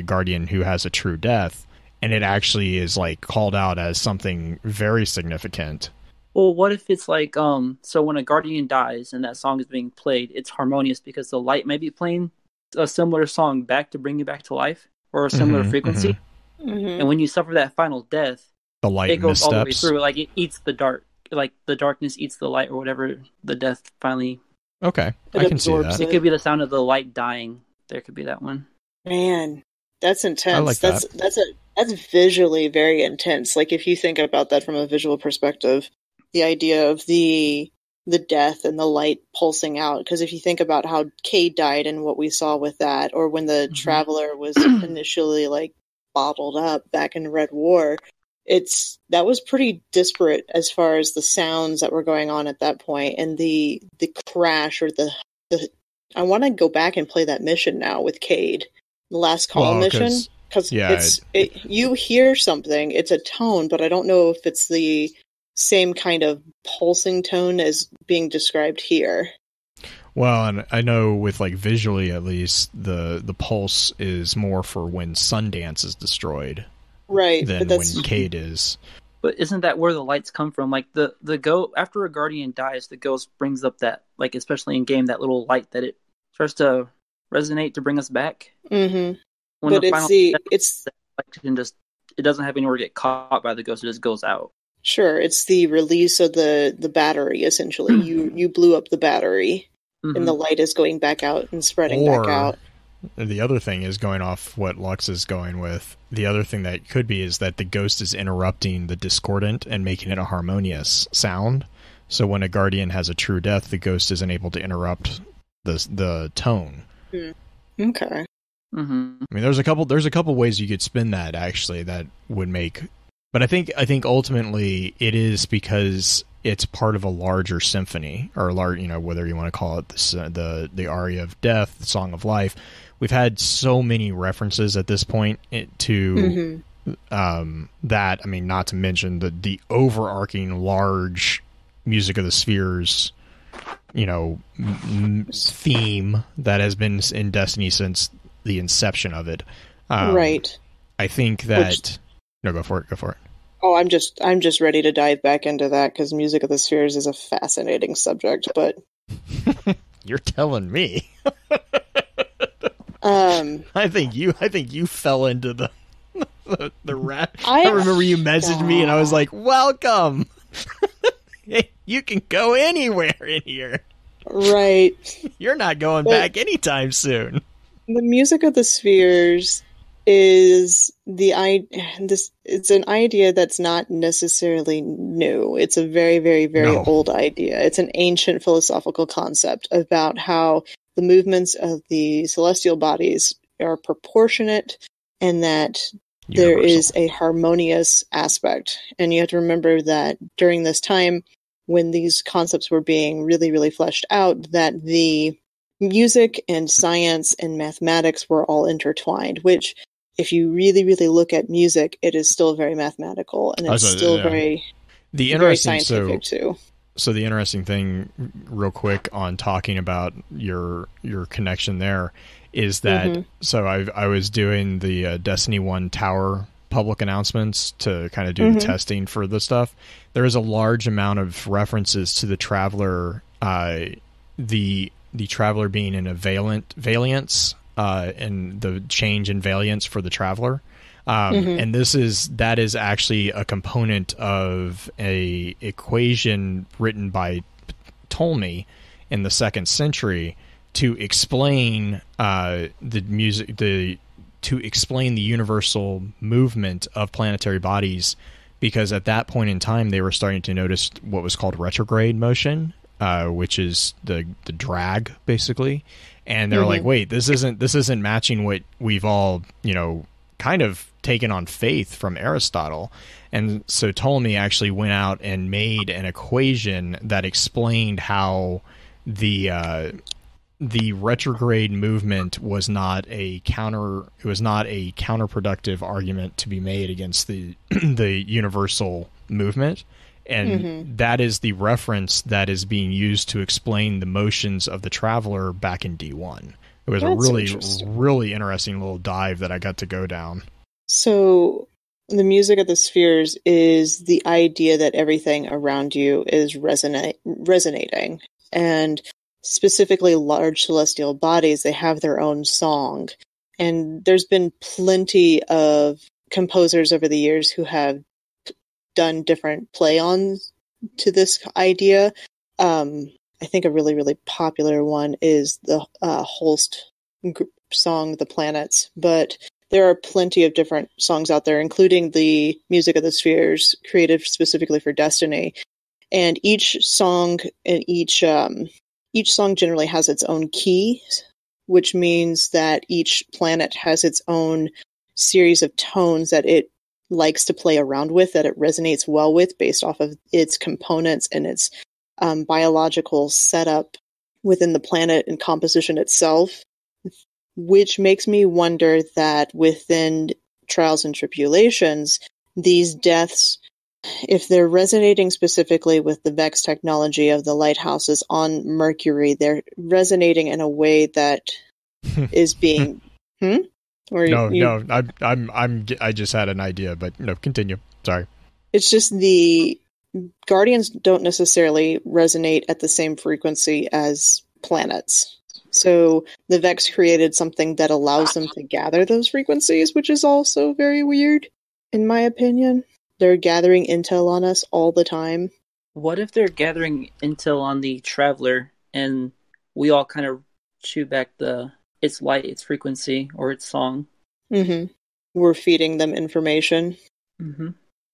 guardian who has a true death. And it actually is like called out as something very significant. Well, what if it's like, so when a guardian dies and that song is being played, it's harmonious because the light may be playing a similar song back to bring you back to life, or a similar frequency. And when you suffer that final death, the light it goes missteps. all the way through. Like it eats the dark, like the darkness eats the light, or whatever the death finally. Okay, I can see that. It could be the sound of the light dying. There could be that one. Man, that's intense. I like that. That's visually very intense. Like if you think about that from a visual perspective, the idea of the death and the light pulsing out. Because if you think about how Cade died and what we saw with that, or when the Traveler was initially like bottled up back in Red War, that was pretty disparate as far as the sounds that were going on at that point, and the crash or the. I want to go back and play that mission now with Cade, the last call mission. Because you hear something, it's a tone, but I don't know if it's the same kind of pulsing tone as being described here. Well, and I know with like visually at least, the pulse is more for when Sundance is destroyed, right? Than when Cade is. But isn't that where the lights come from? Like the after a guardian dies, the ghost brings up that, like especially in game, that little light that it starts to resonate to bring us back. Mm-hmm. When but it doesn't have anywhere to get caught by the ghost. It just goes out. Sure, it's the release of the battery. Essentially, you blew up the battery, and the light is going back out and spreading back out. The other thing is going off what Lux is going with. The other thing that could be is that the ghost is interrupting the discordant and making it a harmonious sound. So when a guardian has a true death, the ghost isn't able to interrupt the tone. Okay. I mean, there's a couple ways you could spin that actually that would make, but I think ultimately it is because it's part of a larger symphony or whether you want to call it the aria of death, the song of life. We've had so many references at this point to that. I mean, not to mention the overarching large music of the spheres, theme that has been in Destiny since the inception of it. Right. I think that no, go for it. Oh, I'm just ready to dive back into that because music of the spheres is a fascinating subject, but you're telling me. I think you fell into the rat. I remember you messaged me and I was like, "Welcome." You can go anywhere in here. Right. You're not going back anytime soon. The music of the spheres is it's an idea that's not necessarily new. It's a very, very, very old idea. It's an ancient philosophical concept about how the movements of the celestial bodies are proportionate and that there is a harmonious aspect. And you have to remember that during this time when these concepts were being really, really fleshed out, that the music and science and mathematics were all intertwined, which if you really, really look at music, it is still very mathematical and it's still very scientific too. So the interesting thing, real quick, on talking about your connection there, is that so I was doing the Destiny 1 tower public announcements to kind of do the testing for the stuff. There is a large amount of references to the Traveler, the Traveler being in a valiance, and the change in valiance for the Traveler. And that is actually a component of a equation written by Ptolemy in the 2nd century to explain to explain the universal movement of planetary bodies, because at that point in time they were starting to notice what was called retrograde motion, which is the drag basically, and they're like, wait, this isn't matching what we've all kind of taken on faith from Aristotle. And so Ptolemy actually went out and made an equation that explained how the retrograde movement was not a counterproductive argument to be made against the universal movement. And that is the reference that is being used to explain the motions of the Traveler back in D1. It was a really interesting little dive that I got to go down. So the music of the spheres is the idea that everything around you is resonating. And specifically large celestial bodies, they have their own song. And there's been plenty of composers over the years who have done different play-ons to this idea. I think a really, really popular one is the Holst song, The Planets. But there are plenty of different songs out there, including the music of the spheres, created specifically for Destiny. And each song and each song generally has its own key, which means that each planet has its own series of tones that it likes to play around with, that it resonates well with based off of its components and its biological setup within the planet and composition itself, which makes me wonder that within Trials and Tribulations, these deaths, if they're resonating specifically with the Vex technology of the lighthouses on Mercury, they're resonating in a way that is being... I just had an idea, but no, continue. Sorry. It's just the Guardians don't necessarily resonate at the same frequency as planets. So the Vex created something that allows them to gather those frequencies, which is also very weird, in my opinion. They're gathering intel on us all the time. What if they're gathering intel on the Traveler and we all kind of chew back its light, its frequency, or its song? We're feeding them information.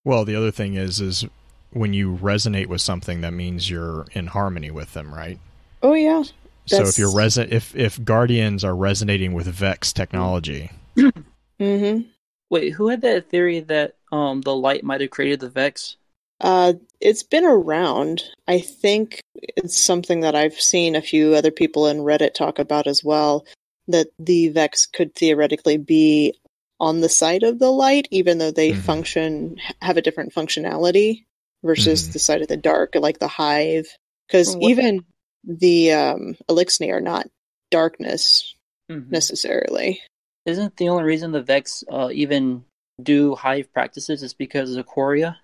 Well, the other thing is when you resonate with something, that means you're in harmony with them, right? Oh yeah. So if you're if Guardians are resonating with Vex technology. Wait, who had that theory that the light might have created the Vex? It's been around. I think it's something that I've seen a few other people in Reddit talk about as well, that the Vex could theoretically be on the side of the light, even though they have a different functionality versus the side of the dark, like the Hive. Because even the Elixni are not darkness necessarily. Isn't the only reason the Vex even do Hive practices is because of Quoria?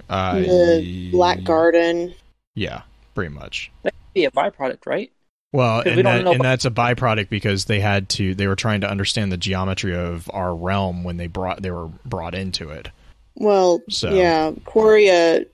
The Black Garden. Yeah, pretty much. That could be a byproduct, right? Well, and that's a byproduct because they were trying to understand the geometry of our realm when they were brought into it. Well, yeah, Quoria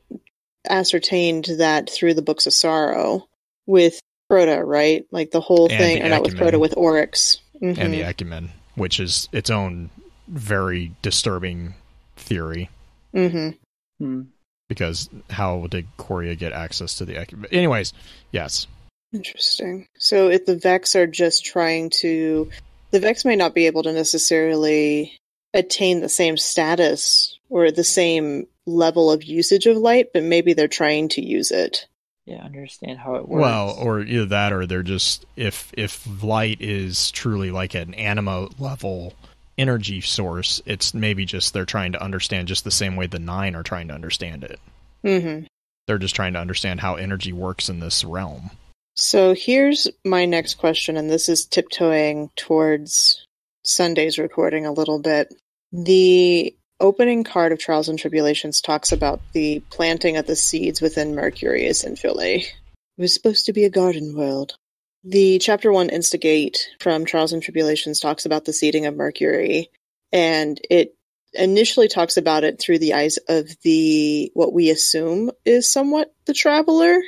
ascertained that through the Books of Sorrow with Crota, right? Like the whole thing, or not with Crota, with Oryx. And the Ecumen, which is its own very disturbing theory. Mm-hmm. Because how did Korea get access to the... But anyways, yes. Interesting. So if the Vex are just trying to... The Vex may not be able to necessarily attain the same status or the same level of usage of light, but maybe they're trying to use it. Yeah, understand how it works. Well, or either that, or they're just... If light is truly like an anima level energy source, it's maybe just they're trying to understand just the same way the Nine are trying to understand it. Mm-hmm. They're just trying to understand how energy works in this realm. So here's my next question, and this is tiptoeing towards Sunday's recording a little bit. The opening card of Trials and Tribulations talks about the planting of the seeds within Mercurius and Philae. It was supposed to be a garden world. The Chapter 1 Instigate from Trials and Tribulations talks about the seeding of Mercury, and it initially talks about it through the eyes of what we assume is somewhat the Traveler,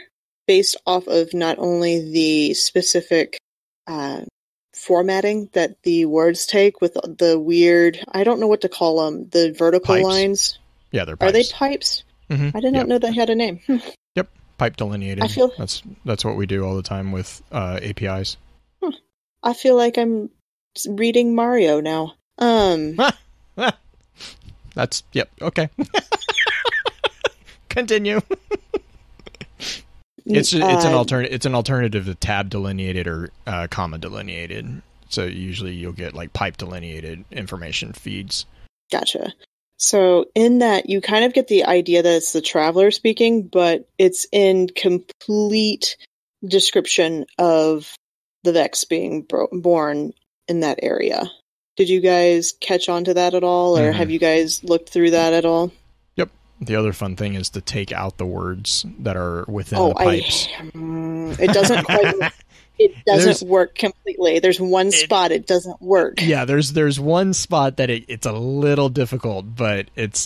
based off of not only the specific formatting that the words take with the weird, I don't know what to call them, the vertical Pipes. lines. Yeah, they're pipes. Are they pipes? Mm-hmm. I did not know they had a name. Yep, pipe delineated. That's what we do all the time with APIs. I feel like I'm reading Mario now. That's, yep, okay. Continue. It's an alternative to tab delineated or comma delineated. So usually you'll get like pipe delineated information feeds. Gotcha. So in that, you kind of get the idea that it's the Traveler speaking, but it's in complete description of the Vex being born in that area. Did you guys catch on to that at all, or have you guys looked through that at all? Yep. The other fun thing is to take out the words that are within the pipes. It doesn't quite... It doesn't work completely. There's one spot it doesn't work. Yeah, there's one spot that it's a little difficult, but it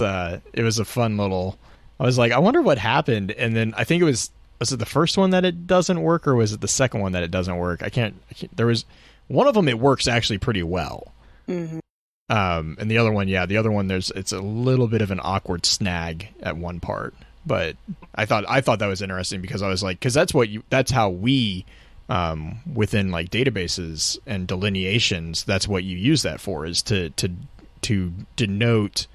was a fun little... I was like, I wonder what happened, and then I think was it the first one that it doesn't work, or was it the second one that it doesn't work? I can't there was one of them it works actually pretty well. Mm-hmm. And the other one, it's a little bit of an awkward snag at one part, but I thought that was interesting because I was like, because that's how we within like databases and delineations, that's what you use that for, is to denote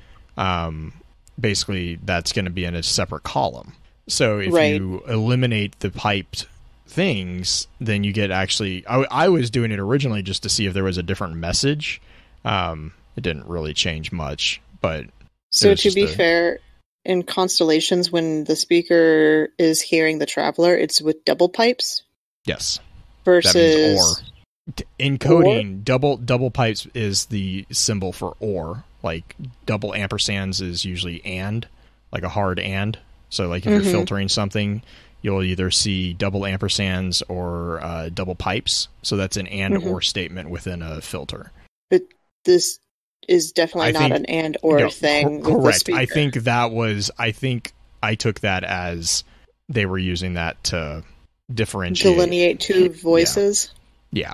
basically that's going to be in a separate column. So if you eliminate the piped things, then you get actually... I was doing it originally just to see if there was a different message. It didn't really change much, but... So to be fair, in Constellations, when the speaker is hearing the Traveler, it's with double pipes? Yes. Versus... That means or. In coding, double pipes is the symbol for or. Like, double ampersands is usually and, like a hard and. So, like, if you're filtering something, you'll either see double ampersands or double pipes. So that's an and or statement within a filter. But this is definitely not an and or thing. Correct. I think I took that as they were using that to differentiate. Delineate two voices? Yeah.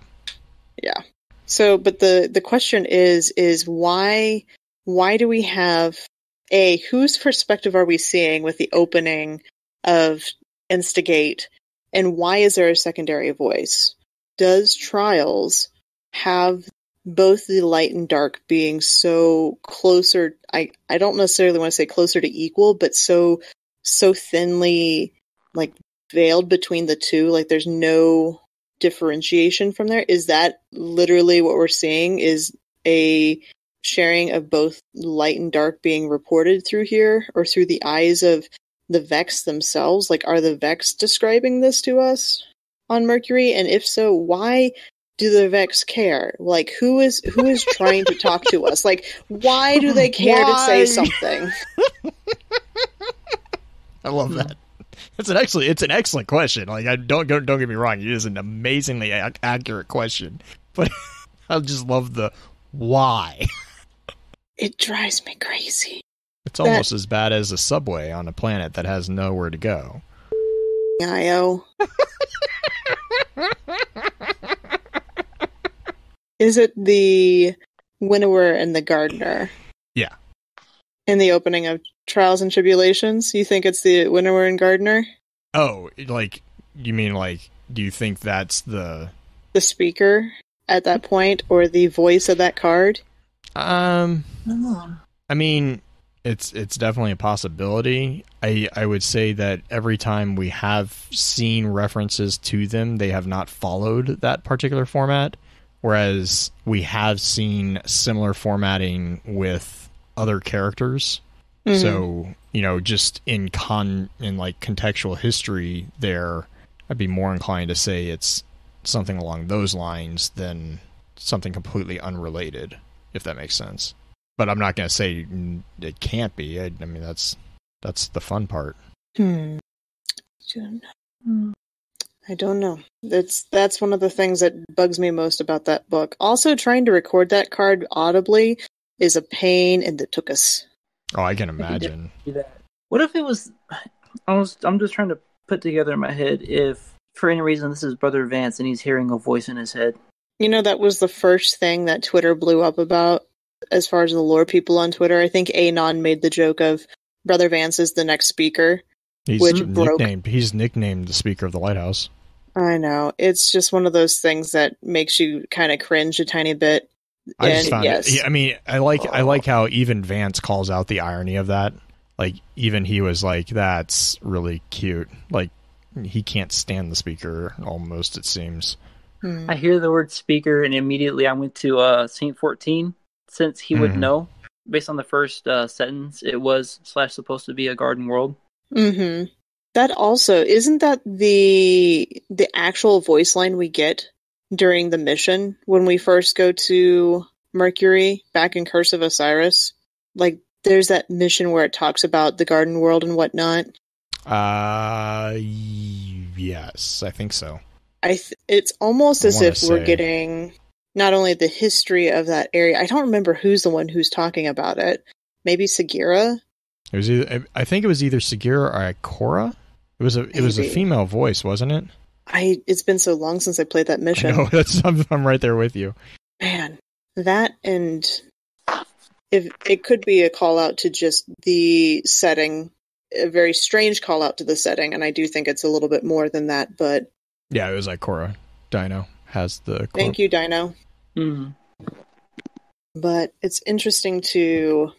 Yeah. So, but the question is why do we have... whose perspective are we seeing with the opening of Instigate, and why is there a secondary voice? Does Trials have both the light and dark being so closer... I don't necessarily want to say closer to equal, but so thinly like veiled between the two, like there's no differentiation from there? Is that literally what we're seeing, is a sharing of both light and dark being reported through here, or through the eyes of the Vex themselves? Like, are the Vex describing this to us on Mercury? And if so, why do the Vex care? Like, who is trying to talk to us? Like, why do they care to say something? I love that. It's an excellent question. Like, don't get me wrong, it is an amazingly accurate question, but I just love the why. It drives me crazy. It's almost as bad as a subway on a planet that has nowhere to go. IO. Is it the Winnower and the Gardener. Yeah. In the opening of Trials and Tribulations, you think it's the Winnower and Gardener? Oh, like, you mean, like, do you think that's the speaker at that point, or the voice of that card? I mean, it's definitely a possibility. I would say that every time we have seen references to them, they have not followed that particular format, whereas we have seen similar formatting with other characters. Mm-hmm. So, you know, just in like contextual history there, I'd be more inclined to say it's something along those lines than something completely unrelated, if that makes sense. But I'm not going to say it can't be. I mean, that's the fun part. I don't know. That's one of the things that bugs me most about that book. Also, trying to record that card audibly is a pain in the tuchus. Oh, I can imagine. What if it was... I'm just trying to put together in my head if, for any reason, this is Brother Vance and he's hearing a voice in his head. You know, that was the first thing that Twitter blew up about as far as the lore people on Twitter. I think Anon made the joke of Brother Vance is the next speaker. He's nicknamed the Speaker of the Lighthouse. I know. It's just one of those things that makes you kind of cringe a tiny bit. I just found it. I mean, I like how even Vance calls out the irony of that. Like, even he was like, "That's really cute." Like, he can't stand the Speaker. Almost, it seems. I hear the word speaker, and immediately I went to Saint 14, since he would know, based on the first sentence, it was / supposed to be a garden world. Mm-hmm. That also, isn't that the actual voice line we get during the mission when we first go to Mercury back in Curse of Osiris? Like, there's that mission where it talks about the garden world and whatnot. Yes, I think so. It's almost as if we're getting not only the history of that area. I don't remember who's the one who's talking about it. Maybe Sagira? It was I think it was either Sagira or Ikora. It was a female voice, wasn't it? It's been so long since I played that mission. No, I'm right there with you. Man, that, and if it could be a call out to just the setting, a very strange call out to the setting, and I do think it's a little bit more than that, but yeah, it was Ikora. Dino has the... Thank you, Dino. Mm-hmm. But it's interesting to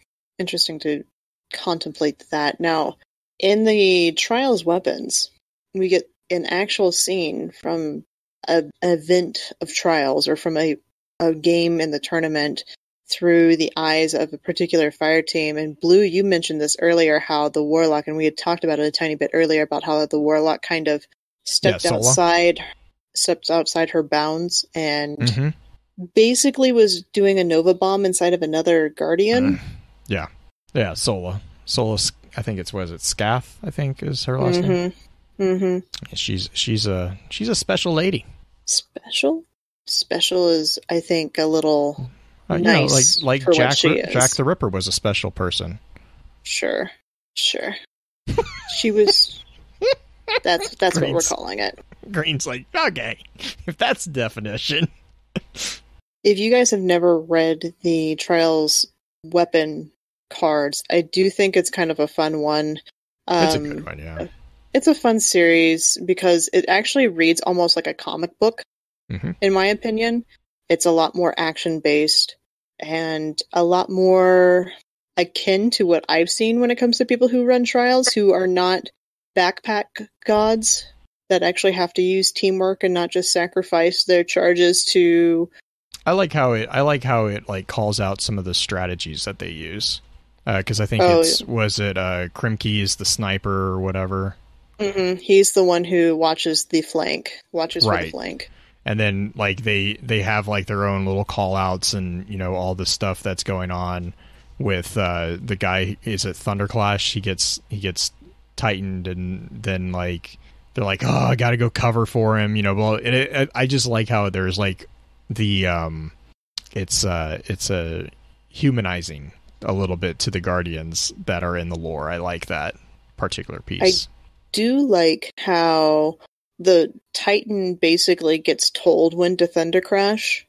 contemplate that. Now, in the Trials weapons, we get an actual scene from an event of Trials, or from a game in the tournament, through the eyes of a particular fire team. And Blue, you mentioned this earlier, how the Warlock, and we had talked about it a tiny bit earlier, about how the Warlock kind of stepped outside her bounds and basically was doing a Nova Bomb inside of another Guardian. Yeah, Sola, I think it's, was it Scath, I think is her last name. She's a special lady. Special is, I think, a little nice, you know, like Jack the Ripper was a special person. Sure. She was. That's what we're calling it. Green's like, okay, if that's the definition. If you guys have never read the Trials weapon cards, I do think it's kind of a fun one. It's a good one, yeah. It's a fun series because it actually reads almost like a comic book, in my opinion. It's a lot more action-based and a lot more akin to what I've seen when it comes to people who run Trials, who are not backpack gods that actually have to use teamwork and not just sacrifice their charges to... I like how it like calls out some of the strategies that they use. Because I think Krimkey is the sniper or whatever. He's the one who watches the flank, for the flank. And then like they have like their own little call outs and, you know, all the stuff that's going on with the guy. Is it Thunderclash? He gets tightened, and then like they're like, oh, I gotta go cover for him, you know. Well, I just like how there's like the it's a humanizing a little bit to the Guardians that are in the lore. I like that particular piece. I do like how the Titan basically gets told when to Thunder Crash.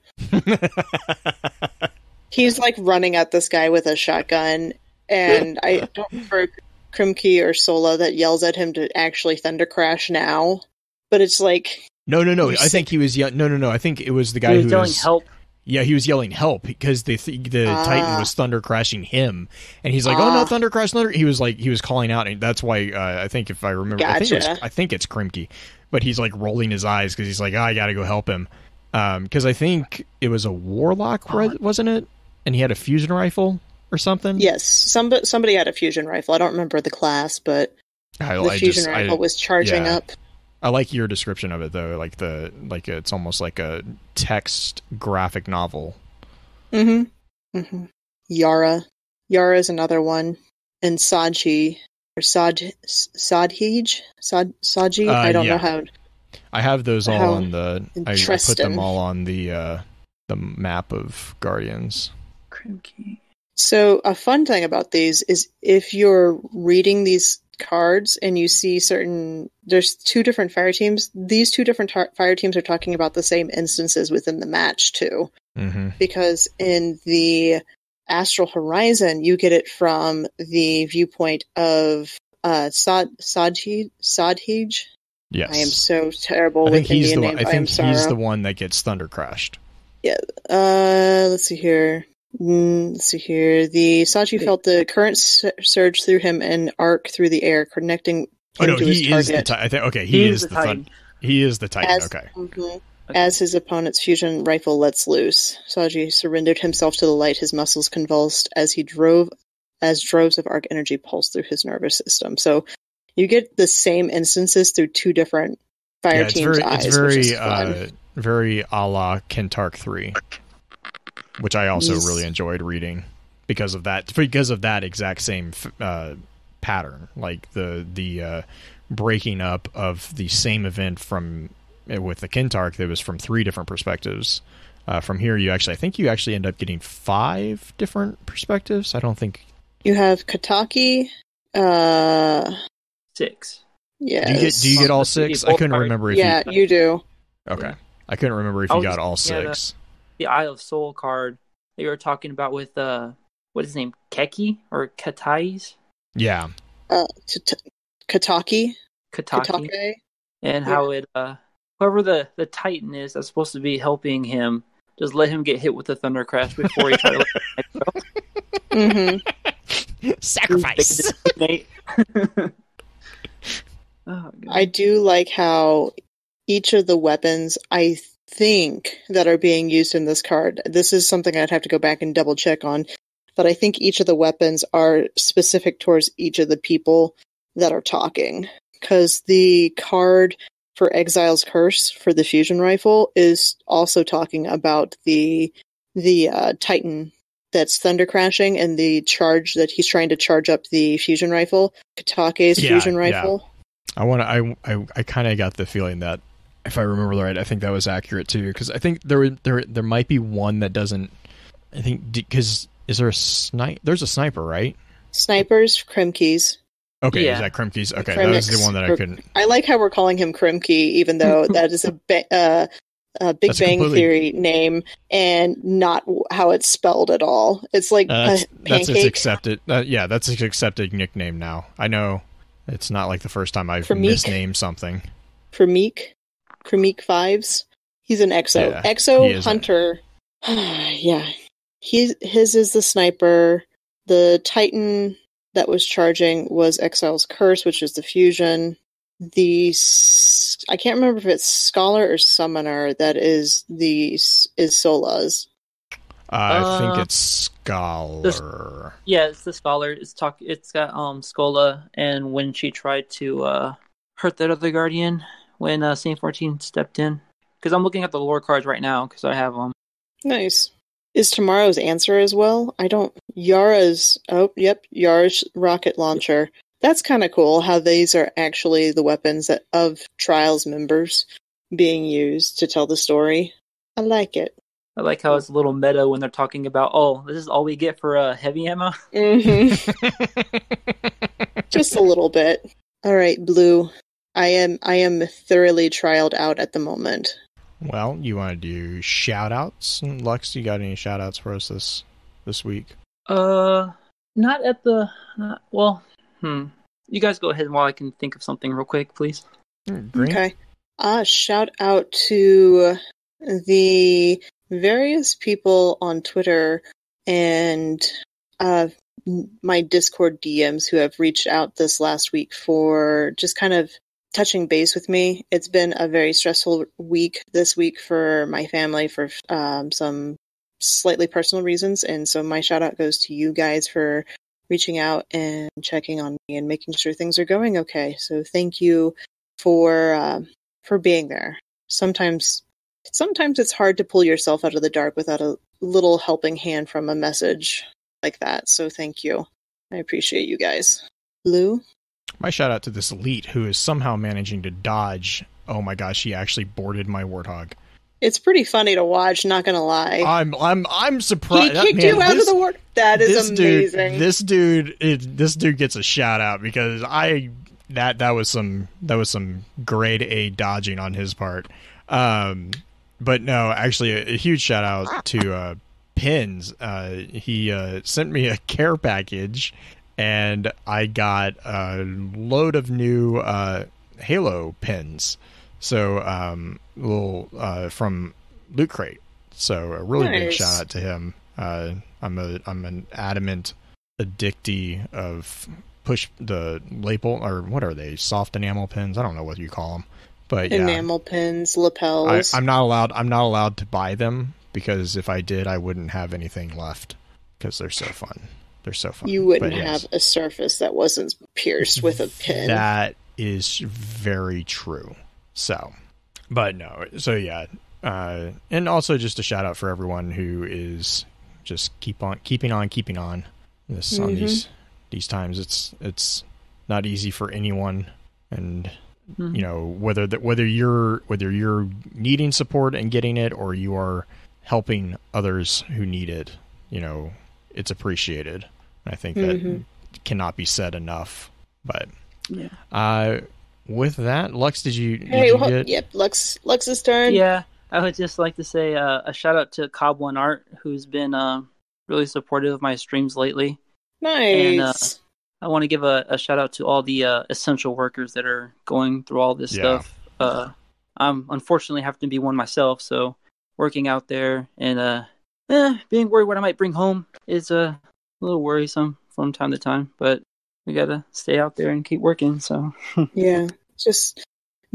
He's like running at this guy with a shotgun, and I don't remember Krymke or Sola that yells at him to actually Thunder Crash now, but it's like No. I think he was no. I think it was the guy He was who yelling was help. Yeah, he was yelling help because the Titan was Thunder Crashing him, and he's like, "Oh no, Thunder Crash, Thunder!" He was calling out, and that's why I think if I remember, Gotcha. I think it's Krymke, but he's like rolling his eyes because he's like, "Oh, I got to go help him," because I think it was a Warlock, wasn't it? And he had a fusion rifle or something. Yes, somebody had a fusion rifle. I don't remember the class, but the fusion rifle was charging up. I like your description of it though, like it's almost like a text graphic novel. Yara is another one, and Saji or Saji. I don't know how. I have those all on the. I put them all on the map of Guardians. So a fun thing about these is if you're reading these cards and you see there's two different fire teams. These two different fire teams are talking about the same instances within the match too, because in the Astral Horizon you get it from the viewpoint of Sadhij. Yes, I am so terrible with Indian names. I think he's the one that gets Thunder Crashed. Yeah. Let's see here. The Saji felt the current surge through him and arc through the air, connecting him to his target. He is the Titan. He is the Titan. As his opponent's fusion rifle lets loose, Saji surrendered himself to the light. His muscles convulsed as droves of arc energy pulsed through his nervous system. So you get the same instances through two different fire teams' eyes. It's very a la Kentark 3. Which I also really enjoyed reading because of that exact same pattern, like the breaking up of the same event with the Kentark that was from 3 different perspectives. From here, I think you actually end up getting 5 different perspectives. I don't think you have Kataki. 6. Yeah. Do you get all 6? I couldn't remember. You do. Okay, I couldn't remember if you got all 6. The Eye of Soul card that you were talking about with what is his name, Keki or Katais? Yeah. Kataki. And how it whoever the Titan is that's supposed to be helping him, just let him get hit with the Thunder Crash before he tries to let him go. Sacrifice. Oh, I do like how each of the weapons I think that are being used in this card, this is something I'd have to go back and double check on, but I think each of the weapons are specific towards each of the people that are talking, because the card for Exile's Curse for the fusion rifle is also talking about the Titan that's thunder crashing and the charge that he's trying to charge up the fusion rifle, Katake's fusion rifle. I kind of got the feeling that, if I remember right, I think that was accurate too, because I think there might be one that doesn't. I think because there's a sniper, right? Snipers, Krymke's. Okay, yeah. Is that Krymke's? Okay, that was the one that I couldn't. I like how we're calling him Krymke, even though that is a Big Bang Theory name and not how it's spelled at all. It's like that's its accepted. That's its accepted nickname now. I know it's not like the first time I've misnamed something. Krymke Fives. He's an Exo. Yeah, Exo Hunter. Yeah. His is the sniper. The Titan that was charging was Exile's Curse, which is the fusion. I can't remember if it's Scholar or Summoner that is Sola's. I think it's Scholar. It's the Scholar. It's got Skola, and when she tried to hurt that other Guardian, when Saint 14 stepped in. Because I'm looking at the lore cards right now, because I have them. Nice. Is Tomorrow's Answer as well? Yara's rocket launcher. That's kind of cool how these are actually the weapons of Trials members being used to tell the story. I like it. I like how it's a little meta when they're talking about, this is all we get for heavy ammo. Mm-hmm. Just a little bit. All right, Blue. I am thoroughly trialed out at the moment. Well, you want to do shout-outs? Lux, you got any shout-outs for us this week? Not at the... You guys go ahead while I can think of something real quick, please. Green? Okay. Shout out to the various people on Twitter and my Discord DMs who have reached out this last week for just kind of touching base with me. It's been a very stressful week this week for my family for some slightly personal reasons, and so my shout out goes to you guys for reaching out and checking on me and making sure things are going okay. So thank you for being there. Sometimes it's hard to pull yourself out of the dark without a little helping hand from a message like that. So thank you. I appreciate you guys. Lou? My shout out to this elite who is somehow managing to dodge. Oh my gosh, he actually boarded my warthog. It's pretty funny to watch, not gonna lie. I'm surprised. He kicked you out of the war. That is amazing. This dude gets a shout out because that was some grade A dodging on his part. But no, actually a huge shout out to Pins. He sent me a care package and I got a load of new Halo pins. So little from Loot Crate. So a really big shout out to him. I'm an adamant addictee of push the lapel, or what are they? Soft enamel pins? I don't know what you call them. But yeah, enamel pins, lapels. I'm not allowed to buy them because if I did, I wouldn't have anything left because they're so fun. They're so fun. You wouldn't have a surface that wasn't pierced with a pin. That is very true. So, but no. So yeah, and also just a shout out for everyone who is just keeping on. This on these times, it's not easy for anyone, and you know whether you're needing support and getting it, or you are helping others who need it. You know, it's appreciated. I think that cannot be said enough. But yeah. With that, Lux, did you get... Yep, Lux's turn. Yeah, I would just like to say a shout out to Cob One Art, who's been really supportive of my streams lately. Nice. And I want to give a shout out to all the essential workers that are going through all this stuff. I'm unfortunately have to be one myself, so working out there and being worried what I might bring home is a little worrisome from time to time, but we gotta stay out there and keep working. So yeah, just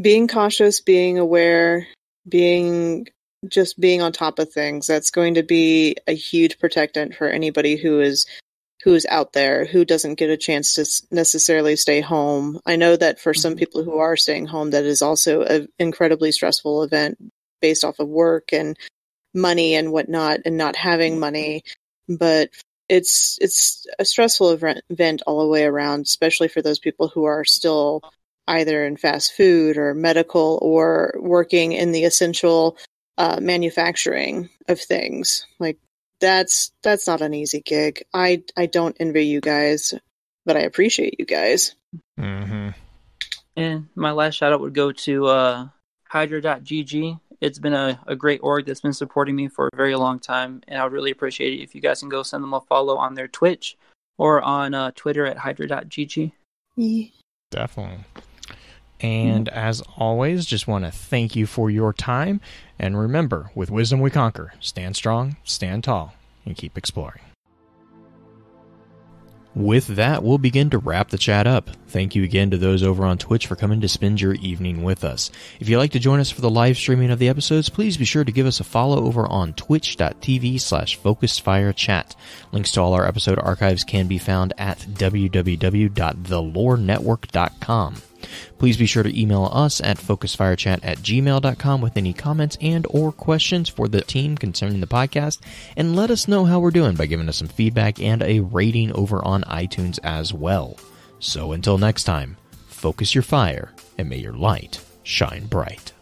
being cautious, being aware, being on top of things. That's going to be a huge protectant for anybody who is out there who doesn't get a chance to necessarily stay home. I know that for some people who are staying home, that is also an incredibly stressful event based off of work and money and whatnot, and not having money. But it's a stressful event all the way around, especially for those people who are still either in fast food or medical or working in the essential manufacturing of things. Like that's not an easy gig. I don't envy you guys, but I appreciate you guys. Mm-hmm. And my last shout out would go to Hydra.gg. It's been a great org that's been supporting me for a very long time, and I would really appreciate it if you guys can go send them a follow on their Twitch or on Twitter at Hydra.gg. Definitely. And as always, just want to thank you for your time. And remember, with wisdom we conquer. Stand strong, stand tall, and keep exploring. With that, we'll begin to wrap the chat up. Thank you again to those over on Twitch for coming to spend your evening with us. If you'd like to join us for the live streaming of the episodes, please be sure to give us a follow over on twitch.tv/FocusedFireChat. Links to all our episode archives can be found at www.thelorenetwork.com. Please be sure to email us at focusedfirechat@gmail.com with any comments and or questions for the team concerning the podcast, and let us know how we're doing by giving us some feedback and a rating over on iTunes as well. So until next time, focus your fire and may your light shine bright.